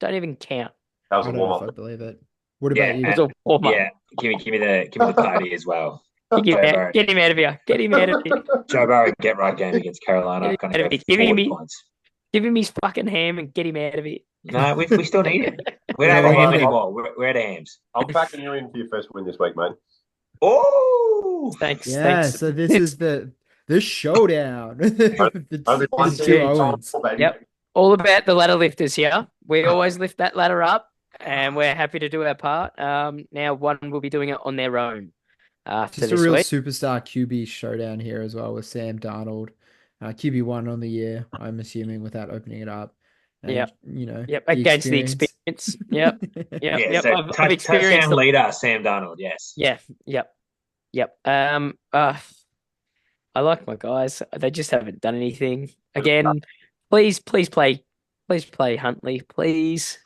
Don't even count. That was I a don't know warm if I up. believe it. What about you? It was a warm-up. Yeah, give me the party as well. Get him out of here. Get him out of here. Joe Burrow get right game against Carolina. Get him out of here. Give him his fucking ham and get him out of here. No, we still need it. We don't have a ham anymore. We're out of hams. I'm backing you in for your first win this week, mate. Oh, Thanks. Yeah, Thanks. so this is the showdown. Only one It's team, two Owens. baby. Yep. All about the ladder lifters here. We always lift that ladder up, and we're happy to do our part. Now one will be doing it on their own. Just This a real week. superstar QB showdown here as well with Sam Darnold. QB1 on the year, I'm assuming, without opening it up. And, Yep. the Against the experience. Yep. yeah. Yep. So I've experienced touchdown leader Sam Darnold. Yes. Yeah. Yep. I like my guys. They just haven't done anything. Again, please play Huntley. Please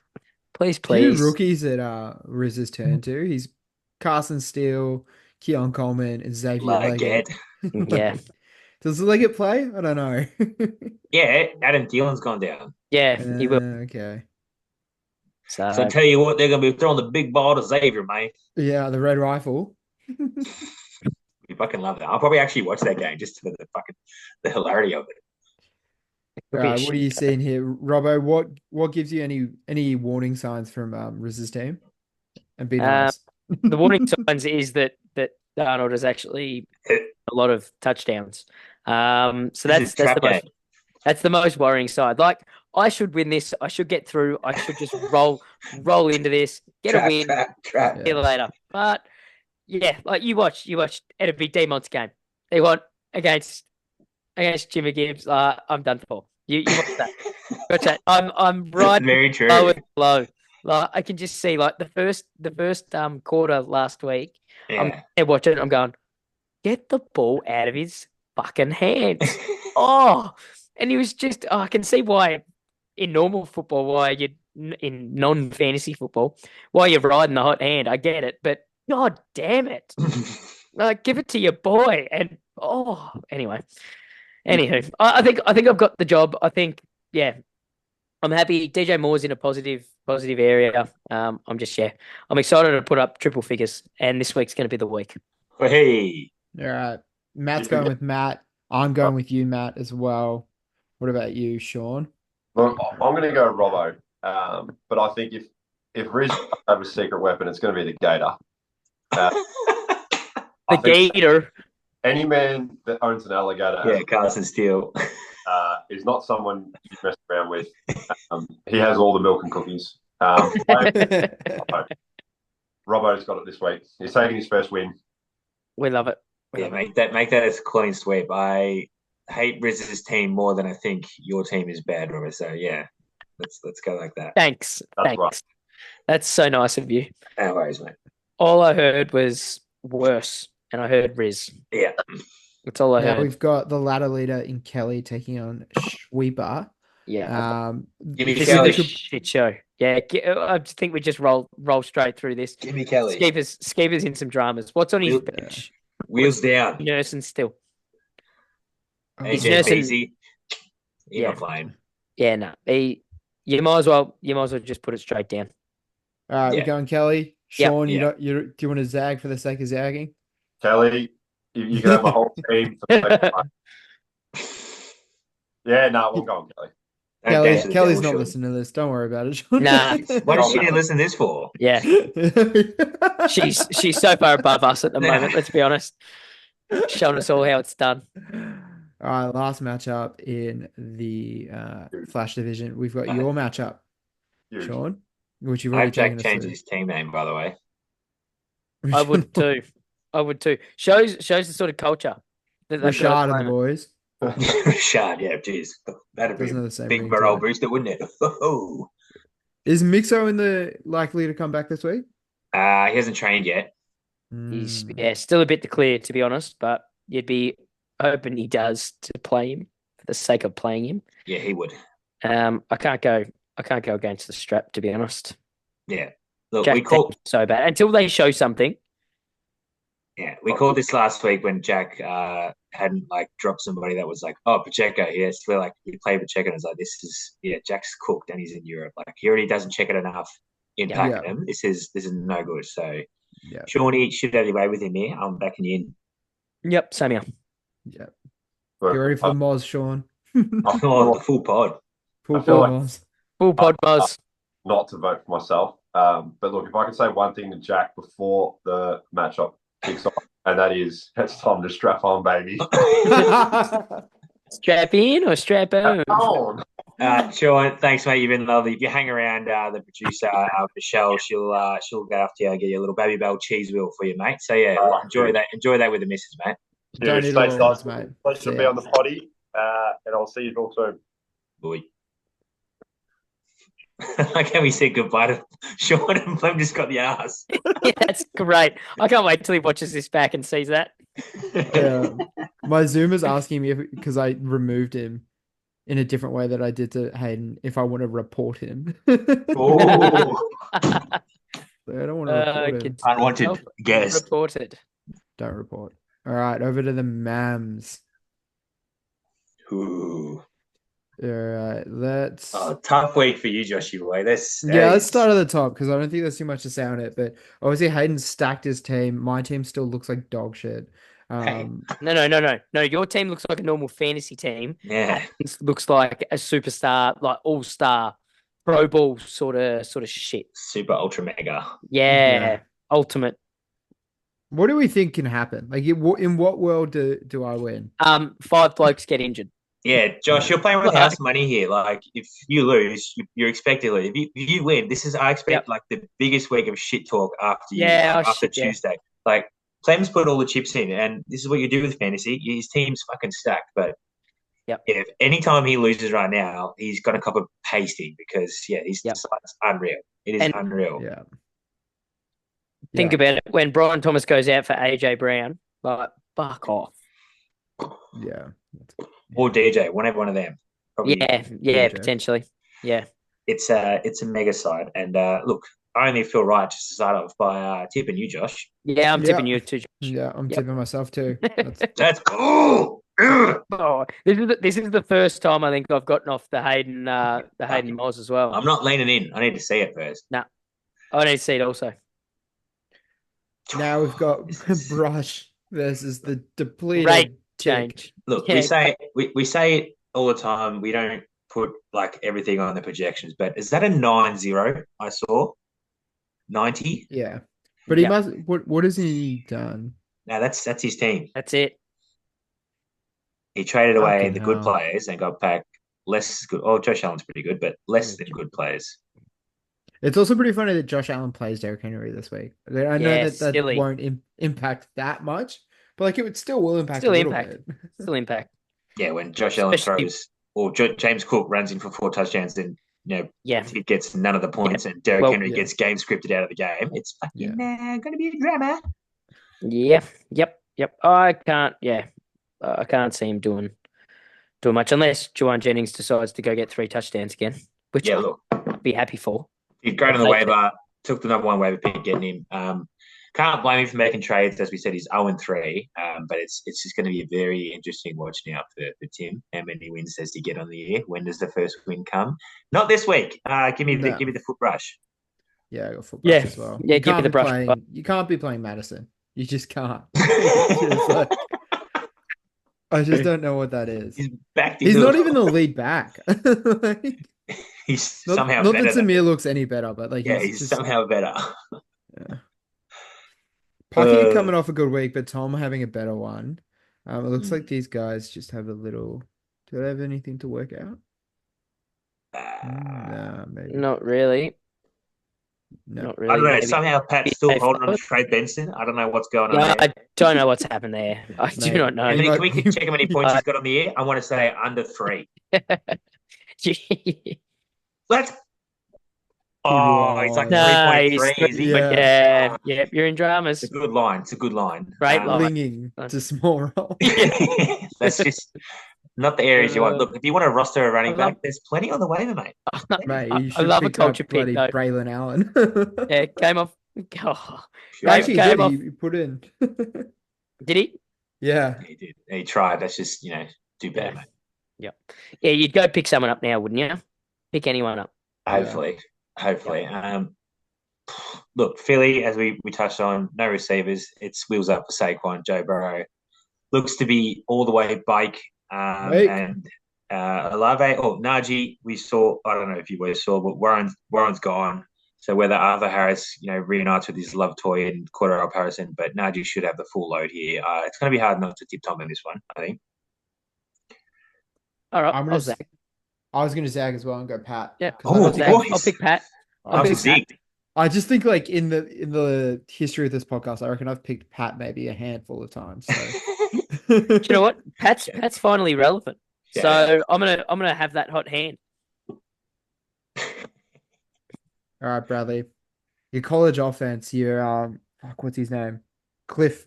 Please, Few please. rookies that Riz's turn to. He's Carson Steele, Keon Coleman, and Xavier Leggett. Yeah. Does Leggett play? I don't know. Yeah, Adam Thiel's gone down. Yeah, he will. Okay. So I tell you what, they're going to be throwing the big ball to Xavier, mate. Yeah, the red rifle. You fucking love that. I'll probably actually watch that game just for the hilarity of it. What are you seeing here, Robbo? What gives you any warning signs from Riz's team? And be nice. The warning signs is that Darnold has actually a lot of touchdowns. So that's the most worrying side. Like, I should win this. I should get through. I should just roll into this, get a win, trap. get it later. But yeah, like you watch it'll be D-Mont's game. They want against Jimmy Gibbs. I'm done for. You watch that. Watch that. I'm right. Very true. Low. Like, I can just see like the first quarter last week. Yeah. I'm watching it. I'm going, get the ball out of his fucking hands. Oh, and he was just. Oh, I can see why in normal football, why you in non-fantasy football, why you're riding the hot hand. I get it, but god damn it, like, give it to your boy. And anyway. Anywho, I think I've got the job. I think, yeah, I'm happy. DJ Moore's in a positive area. I'm excited to put up triple figures, and this week's going to be the week. Hey, all right. Matt's going with Matt. I'm going with you, Matt, as well. What about you, Sean? Look, I'm going to go Robbo, but I think if Riz have a secret weapon, it's going to be the Gator. The Gator. Any man that owns an alligator, Carson Steele, is not someone you mess around with. He has all the milk and cookies. Robbo's got it this week. He's taking his first win. We love it. Make that as a clean sweep. I hate Riz's team more than I think your team is bad, Robert. So yeah, let's go like that. Thanks. Right. That's so nice of you. No worries, mate. All I heard was worse, and I heard Riz. Yeah. That's all I heard. We've got the ladder leader in Kelly taking on Sweeper. Yeah. Give me this Kelly. is a shit show. Yeah, I think we just roll straight through this. Give me Kelly. Skeeper's in some dramas. What's on his bench? Wheels down. Nursing still. He's nursing. easy. He's not playing. Yeah, no. You might as well just put it straight down. All right, we're going Kelly. Sean, Yep. do you want to zag for the sake of zagging? Kelly, you can have a whole team. Yeah, no, we'll go on Kelly. Kelly's not listening to this. Don't worry about it, Sean. Nah. What does she listen to this for? Yeah. She's so far above us at the moment, let's be honest. Showing us all how it's done. All right, last matchup in the Flash division. We've got your matchup, Huge. Sean, which you've I already hope Jack taken us changed through. his team name, by the way. I would too. Shows the sort of culture that they've got Rashad at and the moment. boys. Rashad, yeah, jeez. That'd be Doesn't have the a same big ring morale to it. booster, wouldn't it? Oh. Is Mixo in the likely to come back this week? He hasn't trained yet. He's still a bit to clear, to be honest, but you'd be hoping he does to play him for the sake of playing him. Yeah, he would. I can't go against the strap, to be honest. Yeah. Look, Jack we called so bad until they show something. Yeah, we called this last week when Jack hadn't dropped somebody that was like, oh, Pacheco. Yes, we played Pacheco, and it's like, Jack's cooked and he's in Europe. Like, he already doesn't check it enough in Pakenham. This is no good. So, Shawnee should have your way with him here. I'm backing you in. Yep, same here. Yeah. You ready for the Moz, Sean? Oh, the full pod. Full pod Moz. Full pod Moz. Not to vote for myself. But look, if I can say one thing to Jack before the matchup kicks off, and that is, it's time to strap on, baby. Strap in or strap on? Sean, thanks, mate. You've been lovely. If you hang around, the producer, Michelle, she'll get after you and get you a little baby bell cheese wheel for you, mate. So yeah, enjoy that with the missus, mate. Don't need all words, mate. Pleasure to be on the potty, and I'll see you all soon. Boy. Can we say goodbye to Sean and Flem just got the ass? Yeah, that's great. I can't wait till he watches this back and sees that. My Zoom is asking me because I removed him in a different way that I did to Hayden if I want to report him. Oh, I don't want to report him. Consider unwanted yourself guest. reported. Don't report. All right, over to the Mams. Ooh. All right, let's. Oh, tough week for you, Joshy boy. Let's Start at the top because I don't think there's too much to say on it. But obviously, Hayden stacked his team. My team still looks like dog shit. Hey. No. Your team looks like a normal fantasy team. Yeah. It looks like a superstar, like all-star, Pro Bowl sort of shit. Super ultra mega. Yeah. Ultimate. What do we think can happen? Like, in what world do I win? 5 blokes get injured. Yeah, Josh, Yeah. you're playing with house money here. Like, if you lose, you're expected to lose. If you win, I expect like the biggest week of shit talk after Tuesday. Like, Clem's put all the chips in, and this is what you do with fantasy. His team's fucking stacked, but if anytime he loses right now, he's got a cup of pasting because he's just unreal. It is unreal. Yeah. Think about it. When Brian Thomas goes out for AJ Brown, like, fuck off. Yeah. Or DJ, one of them. Probably DJ. Potentially. Yeah. It's a mega side, and look, I only feel right just to start off by tipping you, Josh. Yeah, I'm tipping you too, Josh. Yeah, I'm tipping myself too. That's this is the first time I think I've gotten off the Hayden Moz as well. I'm not leaning in. I need to see it first. No, I need to see it also. Now we've got Brush versus the depleted rate change. Look, we say it all the time. We don't put like everything on the projections, but is that a 9-0 I saw? 90? Yeah. But he must what has he done? No, that's his team. That's it. He traded away the good players and got back less good. Oh, Josh Allen's pretty good, but less than good players. It's also pretty funny that Josh Allen plays Derrick Henry this week. I know that won't impact that much, but like it still will impact a little bit. Still impact. Yeah, when Josh Allen throws, or James Cook runs in for 4 touchdowns, then he gets none of the points, and Derrick Henry gets game scripted out of the game. It's fucking going to be a drama. Yeah. Yep. I can't see him doing much unless Juwan Jennings decides to go get 3 touchdowns again, which I'd be happy for. He's great on the waiver. Took the number 1 waiver pick getting him. Can't blame him for making trades. As we said, he's 0-3. But it's just going to be a very interesting watch now for Tim. How many wins does he get on the year? When does the first win come? Not this week. Give me the foot brush. Yeah, I got foot brush as well. Yeah, give me the brush. You can't be playing Madison. You just can't. I just don't know what that is. He's not even the lead back. He's somehow not better. Not that Samir looks any better, but like he's just somehow better. Yeah. Pucky coming off a good week, but Tom having a better one. It looks like these guys just have a little. Do they have anything to work out? No, maybe not really. No. Not really. I don't know. Maybe. Somehow Pat's still holding on to Trey Benson. I don't know what's going on. I don't know what's happened there. I do not know. Can we check how many points he's got on the year? I want to say under 3. Let's. Oh, he's like 3.3. Is he? Yeah. You're in dramas. It's a good line. Great line. Clinging to small role. That's just not the areas you want. Look, if you want to roster a running back, there's plenty on the waiver, mate. Mate, you should I love a culture pick. Braylon Allen. Yeah, came off. Oh, actually, he put in. Did he? Yeah, he did. He tried. That's just too bad, mate. Yeah, you'd go pick someone up now, wouldn't you? Pick anyone up. Hopefully. Look, Philly, as we touched on, no receivers. It's wheels up for Saquon. Joe Burrow looks to be all the way bike. And Olave or Najee, we saw. I don't know if you saw, but Warren's gone. So whether Arthur Harris, reunites with his love toy and Cordero Patterson, but Najee should have the full load here. It's going to be hard not to tip Tom in this one, I think. All right, I was going to zag as well and go Pat. Yeah, I'll pick Pat. I just think like in the history of this podcast, I reckon I've picked Pat maybe a handful of times. So. Do you know what? Pat's finally relevant. Yeah. So I'm gonna have that hot hand. All right, Bradley. Your college offense, what's his name? Cliff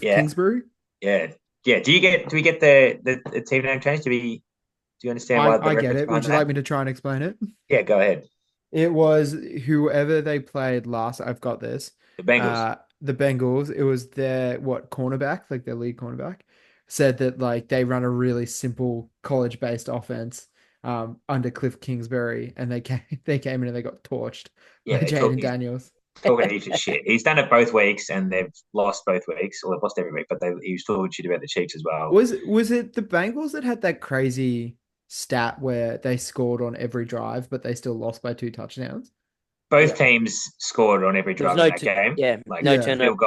Kingsbury? Yeah. Do we get the team name changed? Do we you understand why the I get reference it. Would behind you that? like me to try and explain it? Yeah, go ahead. It was whoever they played last. I've got this. The Bengals. The Bengals. It was their cornerback, like their lead cornerback, said that like they run a really simple college-based offense under Cliff Kingsbury, and they came in and they got torched by Yeah, Jaden Daniels. talking heaps of shit. He's done it both weeks, and they've lost both weeks, or they've lost every week. But he was talking shit about the Chiefs as well. Was it the Bengals that had that crazy stat where they scored on every drive, but they still lost by 2 touchdowns? Both teams scored on every There was drive in no that game. yeah, Like no Yeah. turnover. field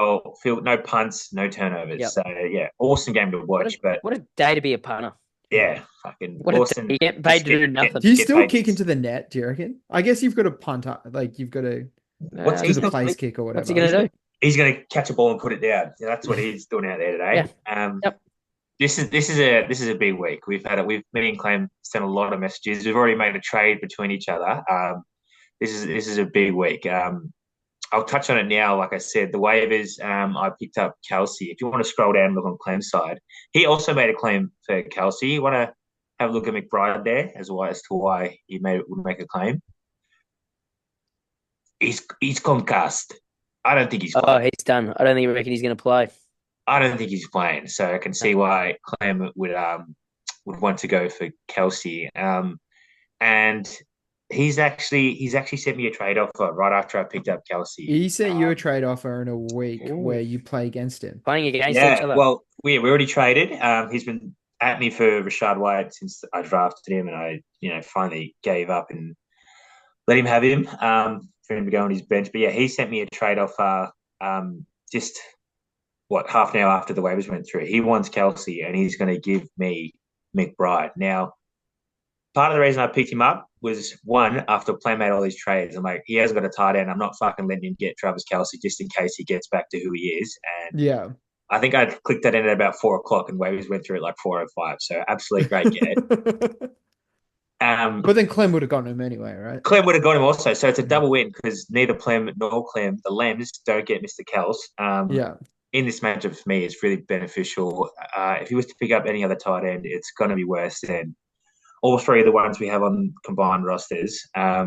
goal, no punts, no turnovers. Yep. So yeah, awesome game to watch. But What a day to be a punter. yeah, fucking What a awesome. day. You get paid to do nothing. Do you Get still paid. kick into the net, do you reckon? I guess you've got to punt up, like you've got to What's do he's the not- place kick or whatever. What's he going to do? He's going to catch a ball and put it down. Yeah, that's what he's doing out there today. Yep. This is a big week. Me and Clem sent a lot of messages. We've already made a trade between each other. This is a big week. I'll touch on it now. Like I said, the waivers. I picked up Kelsey. If you want to scroll down and look on Clem's side, he also made a claim for Kelsey. You want to have a look at McBride there as to why he would make a claim. He's concussed. I don't think he's Oh, playing. he's done. I don't think reckon he's going to play. I don't think he's playing. So I can see why Clem would want to go for Kelsey. And he's actually sent me a trade offer right after I picked up Kelsey. He sent you a trade offer in a week where you play against him. Playing against each other. Well, we already traded. He's been at me for Rashad White since I drafted him, and I finally gave up and let him have him for him to go on his bench. But yeah, he sent me a trade offer just half an hour after the waivers went through. He wants Kelsey, and he's going to give me McBride. Now, part of the reason I picked him up was, one, after playing made all these trades, I'm like, he hasn't got a tight end. I'm not fucking letting him get Travis Kelsey just in case he gets back to who he is. And Yeah. I think I clicked that in at about 4:00, and waivers went through at like 4:05. So absolutely great get. But then Clem would have gotten him anyway, right? Clem would have got him also. So it's a double win because neither Clem nor Clem, the Lems, don't get Mr. Kels. Yeah. In this matchup for me, it's really beneficial. If he was to pick up any other tight end, it's going to be worse than all three of the ones we have on combined rosters. I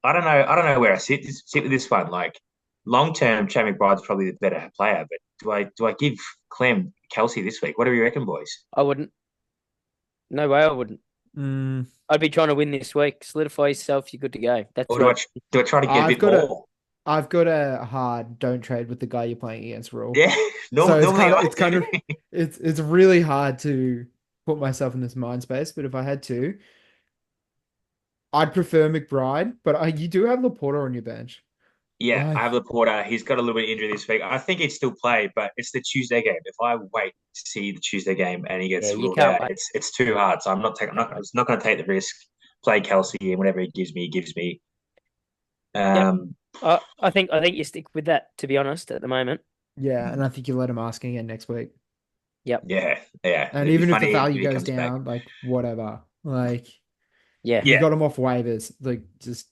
don't know where I sit with this one. Like long term, Chad McBride's probably the better player, but do I give Clem Kelsey this week? What do you reckon, boys? I wouldn't. No way I wouldn't. I'd be trying to win this week. Solidify yourself. You're good to go. That's or do I try to get a bit more? I've got a hard don't trade with the guy you're playing against rule. Yeah, it's really hard to put myself in this mind space. But if I had to, I'd prefer McBride. But you do have Laporta on your bench. Yeah, I have Laporta. He's got a little bit of injury this week. I think he'd still play, but it's the Tuesday game. If I wait to see the Tuesday game and he gets ruled out, it's too hard. So I'm not going to take the risk. Play Kelsey and whatever he gives me, he gives me. I think you stick with that, to be honest, at the moment. Yeah, and I think you let him ask again next week. Yep. Yeah. And even if the value goes down, back. Like whatever, like you got him off waivers, like just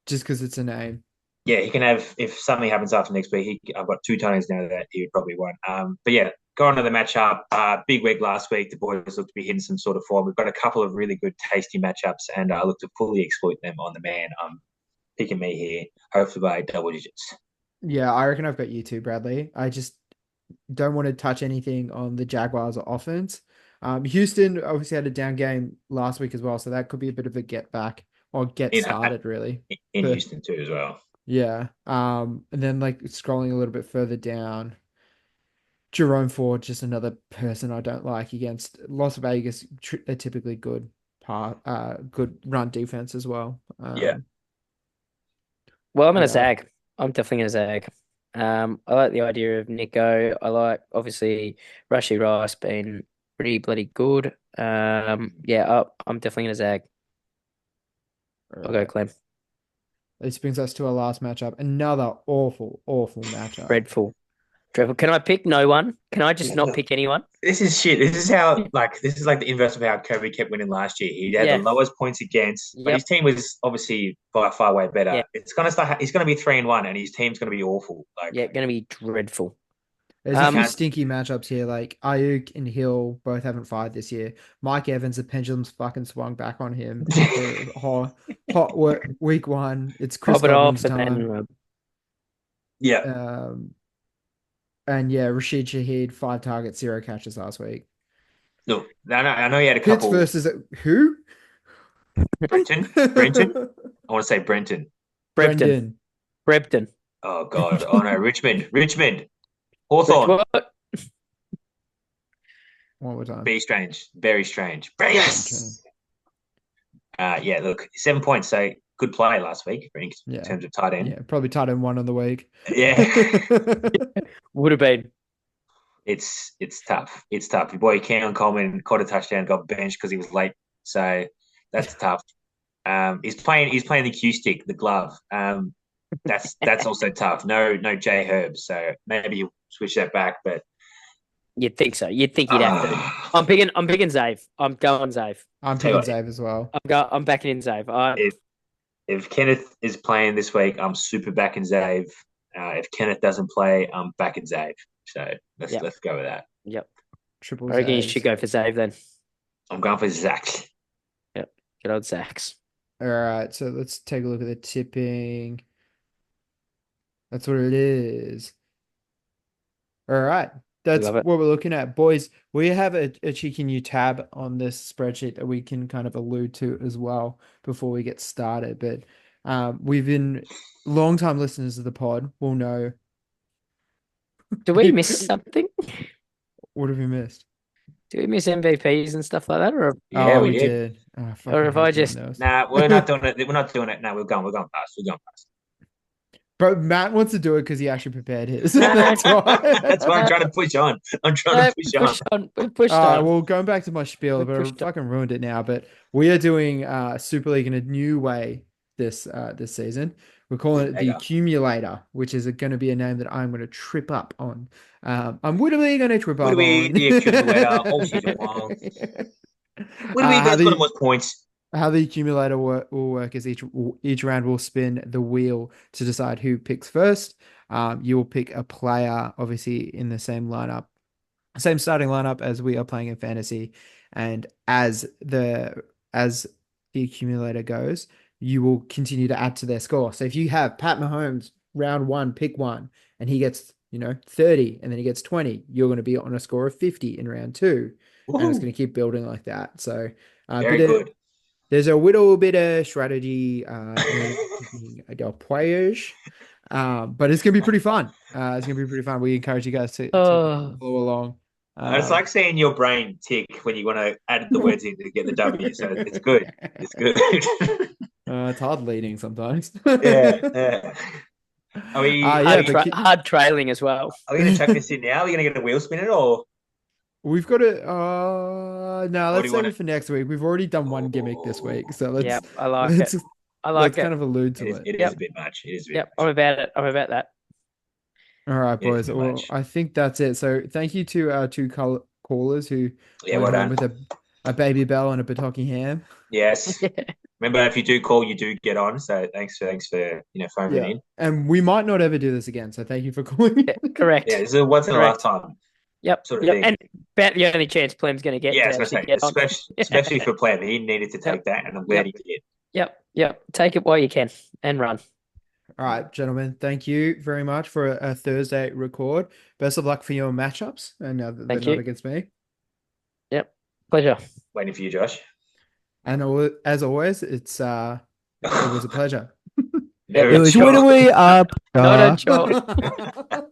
because it's a name. Yeah, he can have, if something happens after next week. I've got 2 tonies now that he would probably want. But yeah, go on to the matchup. Big week last week. The boys look to be hitting some sort of form. We've got a couple of really good, tasty matchups, and I look to fully exploit them on the man. Picking me here, hopefully by double digits. Yeah, I reckon I've got you too, Bradley. I just don't want to touch anything on the Jaguars offense. Houston obviously had a down game last week as well, so that could be a bit of a get back or get started really. In Houston too as well. Yeah. And then like scrolling a little bit further down, Jerome Ford, just another person I don't like against Las Vegas. They're typically good run defense as well. Yeah. Well, I'm going to zag. I'm definitely going to zag. I like the idea of Nico. I like, obviously, Rashid Rice being pretty bloody good. I'm definitely going to zag. I'll go Clem. This brings us to our last matchup. Another awful matchup. Dreadful. Can I pick no one? Can I just not pick anyone? This is shit. This is like the inverse of how Kobe kept winning last year. He had the lowest points against, but his team was obviously by far way better. It's gonna start. He's gonna be 3-1, and his team's gonna be awful. Gonna be dreadful. There's a few Can't- stinky matchups here, like Ayuk and Hill both haven't fired this year. Mike Evans, the pendulum's fucking swung back on him for week 1. It's Chris Pop it off Godwin's and time. then Yeah. And yeah, Rashid Shaheed, 5 targets, 0 catches last week. Look, I know you had a Pitts couple. versus who? Brenton? Brenton? I want to say Brenton. Brenton. Brenton. Oh, God. Oh, no. Richmond. Hawthorn. What? One more time. Be strange. Very strange. Yes. Yeah, look, 7 points. So good play last week in terms of tight end. Yeah, probably tight end 1 on the week. Yeah. Would have been. It's tough. It's tough. Your boy Cam Coleman caught a touchdown, got benched because he was late. So that's tough. He's playing the cue stick, the glove. That's also tough. No J Herb. So maybe you switch that back, but You'd think so. You'd think he'd have to. I'm picking Zave. I'm going Zave. I'm picking Zave as well. I'm backing in Zave. If Kenneth is playing this week, I'm super backing Zave. If Kenneth doesn't play, I'm backing Zave. So let's go with that. Yep. Triple I reckon you Zaves. should go for Zave then. I'm going for Zach. Yep. Good old Zachs. All right, so let's take a look at the tipping. That's what it is. All right. That's Love it. what we're looking at. Boys, we have a cheeky new tab on this spreadsheet that we can kind of allude to as well before we get started. But we've been long-time listeners of the pod will know. Do we miss something? What have we missed? Do we miss MVPs and stuff like that? Or Yeah, Oh, we we did. did. Oh, I Or fucking if I hate doing just- those. Nah, we're not doing it. We're not doing it. No, we're going past. We're going past. Bro, Matt wants to do it because he actually prepared his. That's why. That's why I'm trying to push on. I'm trying to push on. We pushed All right, on. well, going back to my spiel, We but I pushed on. fucking ruined it now. But we are doing Super League in a new way this season. We're calling it There the you go. Accumulator, which is going to be a name that I'm going to trip up on. I'm literally going to trip up Literally on the Accumulator all season long. When we how got the- the most points. How the accumulator will work is each round will spin the wheel to decide who picks first. You will pick a player, obviously in the same lineup, same starting lineup as we are playing in fantasy, and as the accumulator goes, you will continue to add to their score. So if you have Pat Mahomes round 1, pick 1, and he gets 30, and then he gets 20, you're going to be on a score of 50 in round 2, and it's going to keep building like that. So Very good. there's a little bit of strategy in our players, but it's gonna be pretty fun. It's gonna be pretty fun. We encourage you guys to follow along. It's like seeing your brain tick when you want to add the words in to get the W. So it's good. It's good. It's hard leading sometimes. Yeah. Are we? Yeah, hard trailing as well. Are we going to chuck this in now? Are we going to get a wheel spinner or? We've got to. No, do let's you save wanna- it for next week. We've already done one gimmick this week, so let's. Yep, I like let's, it. I let's like it. kind of allude to It is, it. it is Yep. a bit much. It is a bit Yep, much. I'm about it. I'm about that. All right, Yeah, boys. pretty Well, much. I think that's it. So thank you to our two callers who Yeah, well went home done. with a baby bell and a Bataki ham. Yes. Remember, if you do call, you do get on. So thanks for phoning Yeah, in. and we might not ever do this again. So thank you for calling. Correct. Yeah, this is a once in a Correct. lifetime Yep. sort of Yep. thing. And about the only chance Plem's going to get Yeah, to I was actually going to get on. say, especially for Pleb, he needed to take that, and I'm glad he did. Yep. Take it while you can and run. All right, gentlemen. Thank you very much for a Thursday record. Best of luck for your matchups, and they're Thank not you. against me. Pleasure. Waiting for you, Josh. And as always, it was a pleasure. Very It was sure. up. Not a joke.